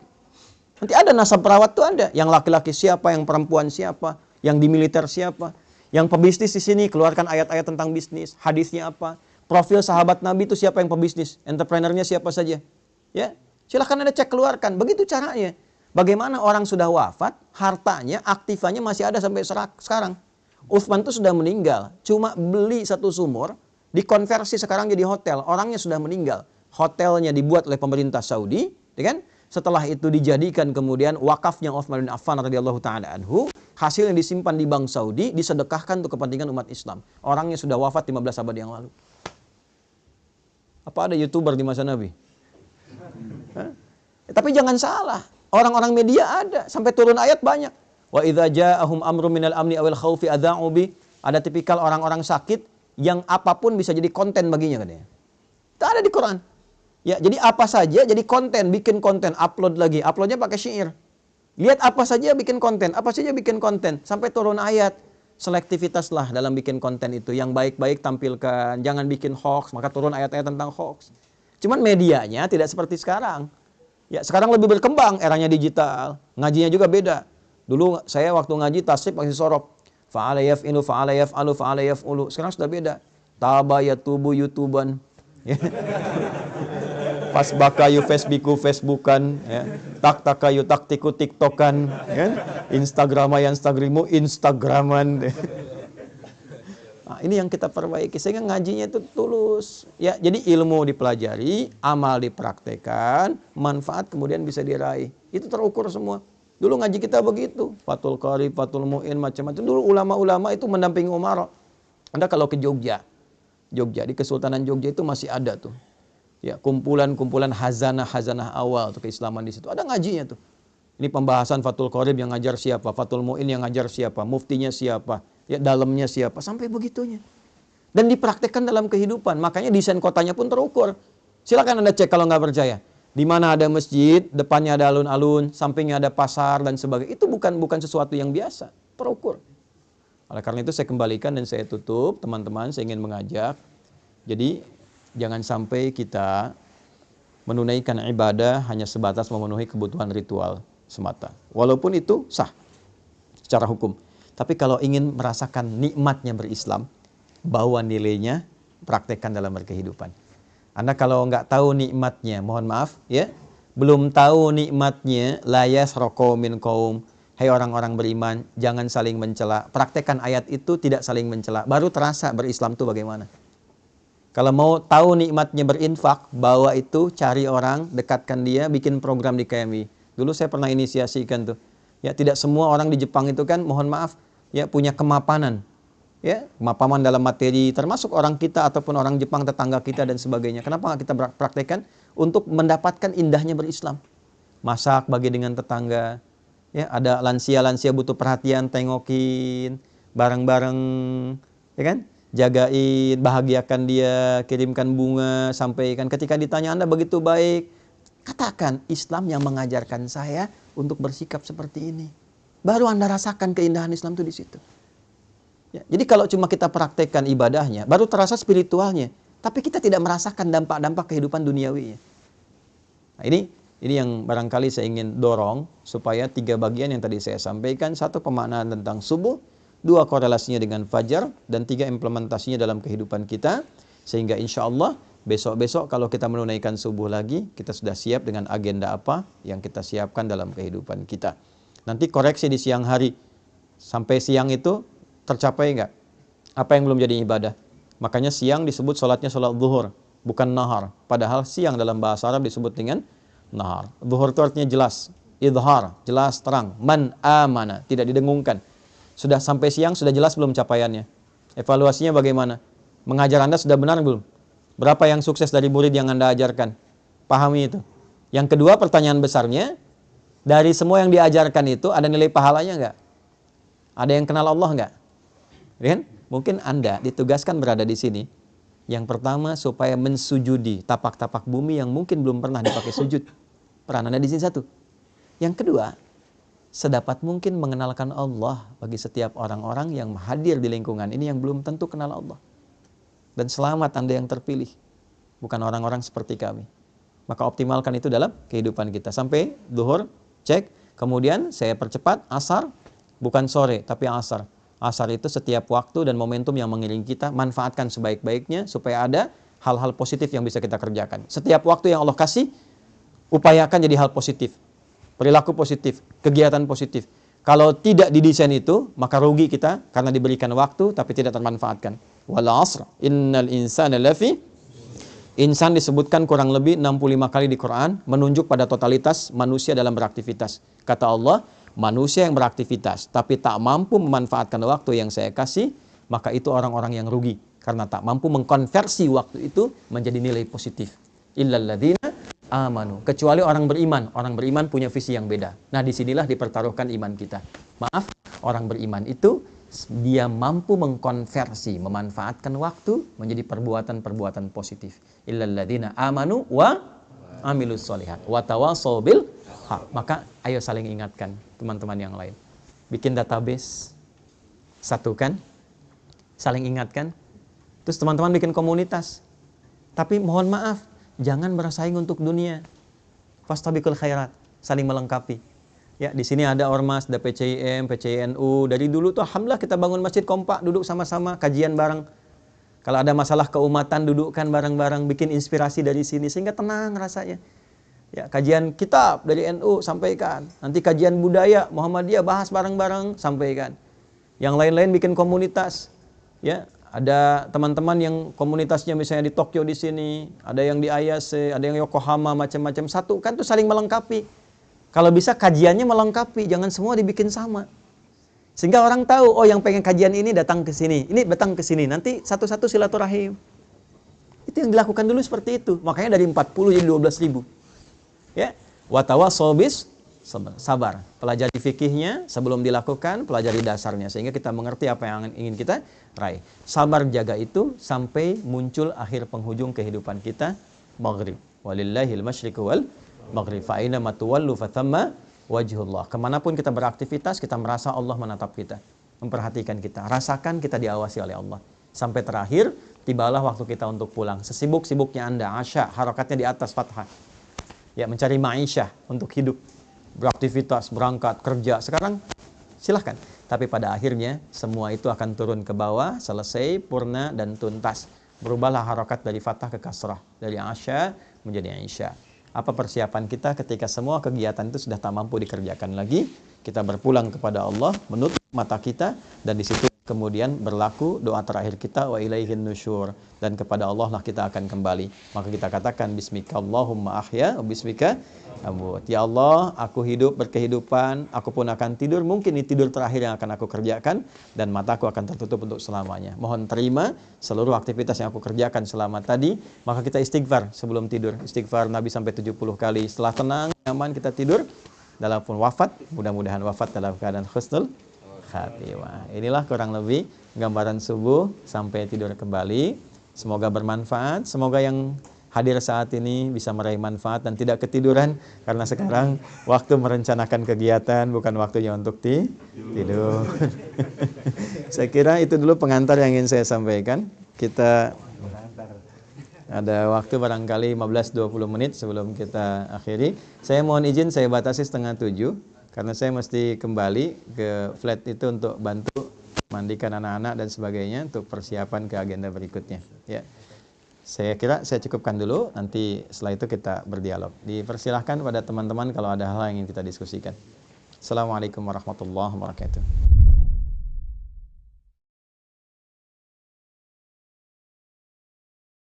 Nanti ada nasab perawat tuh ada. Yang laki-laki siapa, yang perempuan siapa, yang di militer siapa. Yang pebisnis di sini keluarkan ayat-ayat tentang bisnis. Hadisnya apa. Profil sahabat Nabi itu siapa yang pebisnis. Entrepreneurnya siapa saja. Ya, silahkan Anda cek keluarkan. Begitu caranya. Bagaimana orang sudah wafat, hartanya, aktifannya masih ada sampai sekarang. Utsman itu sudah meninggal. Cuma beli satu sumur. Dikonversi sekarang jadi hotel. Orangnya sudah meninggal. Hotelnya dibuat oleh pemerintah Saudi, ya kan? Setelah itu dijadikan kemudian wakafnya Utsman bin Affan radhiyallahu taala anhu, hasil yang disimpan di bank Saudi disedekahkan untuk kepentingan umat Islam. Orangnya sudah wafat 15 abad yang lalu. Apa ada YouTuber di masa Nabi? Tapi jangan salah, orang-orang media ada, sampai turun ayat banyak. Wa idza ja'ahum amrun minal amni awil khaufi adza'u bi. Ada tipikal orang-orang sakit yang apapun bisa jadi konten baginya katanya. Itu ada di Quran. Ya, jadi apa saja jadi konten, bikin konten, upload lagi. Uploadnya pakai syair. Lihat apa saja bikin konten, apa saja bikin konten. Sampai turun ayat. Selektivitaslah dalam bikin konten itu. Yang baik-baik tampilkan. Jangan bikin hoax, maka turun ayat-ayat tentang hoax. Cuman medianya tidak seperti sekarang. Ya, sekarang lebih berkembang, eranya digital. Ngajinya juga beda. Dulu saya waktu ngaji tasrif masih sorop. Fa'ala yaf'inu, fa'ala yaf'alu, fa'ala yaf'ulu. Sekarang sudah beda. Taba yatubu yutuban. Fasbakayu Facebookan, ya. Taktakayu taktiku tiktokan, ya. Instagramu Instagraman. Nah, ini yang kita perbaiki sehingga ngajinya itu tulus. Ya, jadi ilmu dipelajari, amal dipraktekan, manfaat kemudian bisa diraih. Itu terukur semua. Dulu ngaji kita begitu, Fathul Qarib, Fathul Mu'in, macam-macam. Dulu ulama-ulama itu mendampingi Umar. Anda kalau ke Jogja, di Kesultanan Jogja itu masih ada tuh. Ya, kumpulan-kumpulan hazanah awal tuh keislaman di situ. Ada ngajinya tuh. Ini pembahasan Fathul Qarib yang ngajar siapa, Fathul Mu'in yang ngajar siapa, muftinya siapa, ya dalamnya siapa, sampai begitunya. Dan dipraktekkan dalam kehidupan. Makanya desain kotanya pun terukur. Silakan Anda cek kalau nggak percaya. Di mana ada masjid, depannya ada alun-alun, sampingnya ada pasar dan sebagainya. Itu bukan sesuatu yang biasa, terukur. Oleh karena itu saya kembalikan dan saya tutup, teman-teman, saya ingin mengajak. Jadi jangan sampai kita menunaikan ibadah hanya sebatas memenuhi kebutuhan ritual semata. Walaupun itu sah secara hukum. Tapi kalau ingin merasakan nikmatnya berislam, bawa nilainya, praktekkan dalam berkehidupan. Anda kalau nggak tahu nikmatnya, mohon maaf ya, belum tahu nikmatnya, la yasraqu min qaum. Hai orang-orang beriman, jangan saling mencela. Praktekkan ayat itu, tidak saling mencela. Baru terasa berislam itu bagaimana. Kalau mau tahu nikmatnya berinfak, bawa itu, cari orang, dekatkan dia, bikin program di KMI. Dulu saya pernah inisiasikan tuh. Ya, tidak semua orang di Jepang itu kan, mohon maaf, ya punya kemapanan. Ya, kemapanan dalam materi, termasuk orang kita ataupun orang Jepang tetangga kita dan sebagainya. Kenapa nggak kita praktekkan? untuk mendapatkan indahnya berislam. Masak bagi dengan tetangga, ya, ada lansia-lansia butuh perhatian, tengokin, bareng-bareng, ya kan? Jagain, bahagiakan dia, kirimkan bunga, sampaikan. Ketika ditanya Anda begitu baik, katakan Islam yang mengajarkan saya untuk bersikap seperti ini. Baru Anda rasakan keindahan Islam itu di situ. Ya, jadi kalau cuma kita praktekkan ibadahnya, baru terasa spiritualnya, tapi kita tidak merasakan dampak-dampak kehidupan duniawinya. Nah, ini yang barangkali saya ingin dorong supaya 3 bagian yang tadi saya sampaikan, 1 pemaknaan tentang subuh, 2 korelasinya dengan fajar, dan 3 implementasinya dalam kehidupan kita, sehingga insya Allah besok-besok kalau kita menunaikan subuh lagi, kita sudah siap dengan agenda apa yang kita siapkan dalam kehidupan kita. Nanti koreksi di siang hari, sampai siang itu tercapai enggak? Apa yang belum jadi ibadah? Makanya siang disebut sholatnya sholat zuhur, bukan nahar. Padahal siang dalam bahasa Arab disebut dengan nahar. Zuhur itu artinya jelas, idhar, jelas, terang. Man amana, tidak didengungkan. Sudah sampai siang, sudah jelas belum capaiannya? Evaluasinya bagaimana? Mengajar Anda sudah benar belum? Berapa yang sukses dari murid yang Anda ajarkan? Pahami itu. Yang kedua, pertanyaan besarnya, dari semua yang diajarkan itu ada nilai pahalanya enggak? Ada yang kenal Allah enggak? Kan? Mungkin Anda ditugaskan berada di sini. Yang pertama supaya mensujudi tapak-tapak bumi yang mungkin belum pernah dipakai sujud. Peran Anda di sini 1. Yang kedua, sedapat mungkin mengenalkan Allah bagi setiap orang-orang yang hadir di lingkungan ini yang belum tentu kenal Allah. Dan selamat Anda yang terpilih, bukan orang-orang seperti kami. Maka optimalkan itu dalam kehidupan kita. Sampai zuhur, cek. Kemudian saya percepat, asar, bukan sore tapi asar. Asar itu setiap waktu dan momentum yang mengiringi kita, manfaatkan sebaik-baiknya supaya ada hal-hal positif yang bisa kita kerjakan. Setiap waktu yang Allah kasih, upayakan jadi hal positif. Perilaku positif, kegiatan positif. Kalau tidak didesain itu, maka rugi kita karena diberikan waktu tapi tidak termanfaatkan. Wal 'asr, innal insana lafi. Insan disebutkan kurang lebih 65 kali di Quran, menunjuk pada totalitas manusia dalam beraktivitas. Kata Allah, manusia yang beraktivitas tapi tak mampu memanfaatkan waktu yang saya kasih, maka itu orang-orang yang rugi karena tak mampu mengkonversi waktu itu menjadi nilai positif. Illal ladzina amanu, kecuali orang beriman. Orang beriman punya visi yang beda. Nah, disinilah dipertaruhkan iman kita. Maaf, orang beriman itu dia mampu mengkonversi, memanfaatkan waktu menjadi perbuatan-perbuatan positif. Illal ladzina amanu wa amilus solihat wa tawassaw bil haq. Maka ayo saling ingatkan teman-teman yang lain. Bikin database, satukan, saling ingatkan. Terus teman-teman bikin komunitas. Tapi mohon maaf, jangan bersaing untuk dunia. Fastabiqul khairat, saling melengkapi. Ya, di sini ada ormas, ada PCIM, PCINU. Dari dulu tuh alhamdulillah kita bangun masjid kompak, duduk sama-sama, kajian bareng. Kalau ada masalah keumatan, dudukkan bareng-bareng, bikin inspirasi dari sini sehingga tenang rasanya. Ya, kajian kitab dari NU sampaikan. Nanti kajian budaya Muhammadiyah bahas bareng-bareng, sampaikan. Yang lain-lain bikin komunitas. Ya, ada teman-teman yang komunitasnya misalnya di Tokyo di sini, ada yang di Ayase, ada yang Yokohama, macam-macam. Satu kan tuh saling melengkapi. Kalau bisa kajiannya melengkapi, jangan semua dibikin sama. Sehingga orang tahu, oh yang pengen kajian ini datang ke sini, ini datang ke sini. Nanti satu-satu silaturahim. Itu yang dilakukan dulu seperti itu. Makanya dari 40 jadi 12.000. Ya, watawassaw bis sabar. Pelajari fikihnya sebelum dilakukan, pelajari dasarnya sehingga kita mengerti apa yang ingin kita raih. Sabar jaga itu sampai muncul akhir penghujung kehidupan kita, maghrib. Walillahil masyriqu wal maghrib. Fa aina ma tuwallu fathamma wajhullah. Kemanapun kita beraktivitas, kita merasa Allah menatap kita, memperhatikan kita. Rasakan kita diawasi oleh Allah. Sampai terakhir, tibalah waktu kita untuk pulang. Sesibuk-sibuknya Anda, asya, harakatnya di atas fathah. Ya, mencari ma'isyah untuk hidup, beraktivitas, berangkat, kerja. Sekarang silahkan. Tapi pada akhirnya semua itu akan turun ke bawah, selesai, purna dan tuntas. Berubahlah harakat dari fathah ke kasrah, dari asya menjadi aisyah. Apa persiapan kita ketika semua kegiatan itu sudah tak mampu dikerjakan lagi? Kita berpulang kepada Allah, menutup mata kita dan di situ kemudian berlaku doa terakhir kita, wa ilaihin nusyur, dan kepada Allah lah kita akan kembali. Maka kita katakan bismika Allahumma ahya wa bismika amut. Ya Allah, aku hidup berkehidupan, aku pun akan tidur, mungkin ini tidur terakhir yang akan aku kerjakan, dan mataku akan tertutup untuk selamanya. Mohon terima seluruh aktivitas yang aku kerjakan selama tadi. Maka kita istighfar sebelum tidur. Istighfar Nabi sampai 70 kali. Setelah tenang, nyaman, kita tidur. Dalam pun wafat, mudah-mudahan wafat dalam keadaan husnul khatimah. Inilah kurang lebih gambaran subuh sampai tidur kembali. Semoga bermanfaat. Semoga yang hadir saat ini bisa meraih manfaat dan tidak ketiduran, karena sekarang waktu merencanakan kegiatan, bukan waktunya untuk tidur. Saya kira itu dulu pengantar yang ingin saya sampaikan. Kita ada waktu barangkali 15-20 menit sebelum kita akhiri. Saya mohon izin, saya batasi 6:30 karena saya mesti kembali ke flat itu untuk bantu mandikan anak-anak dan sebagainya untuk persiapan ke agenda berikutnya. Ya, saya kira saya cukupkan dulu. Nanti setelah itu kita berdialog. Dipersilahkan pada teman-teman kalau ada hal yang ingin kita diskusikan. Assalamualaikum warahmatullahi wabarakatuh.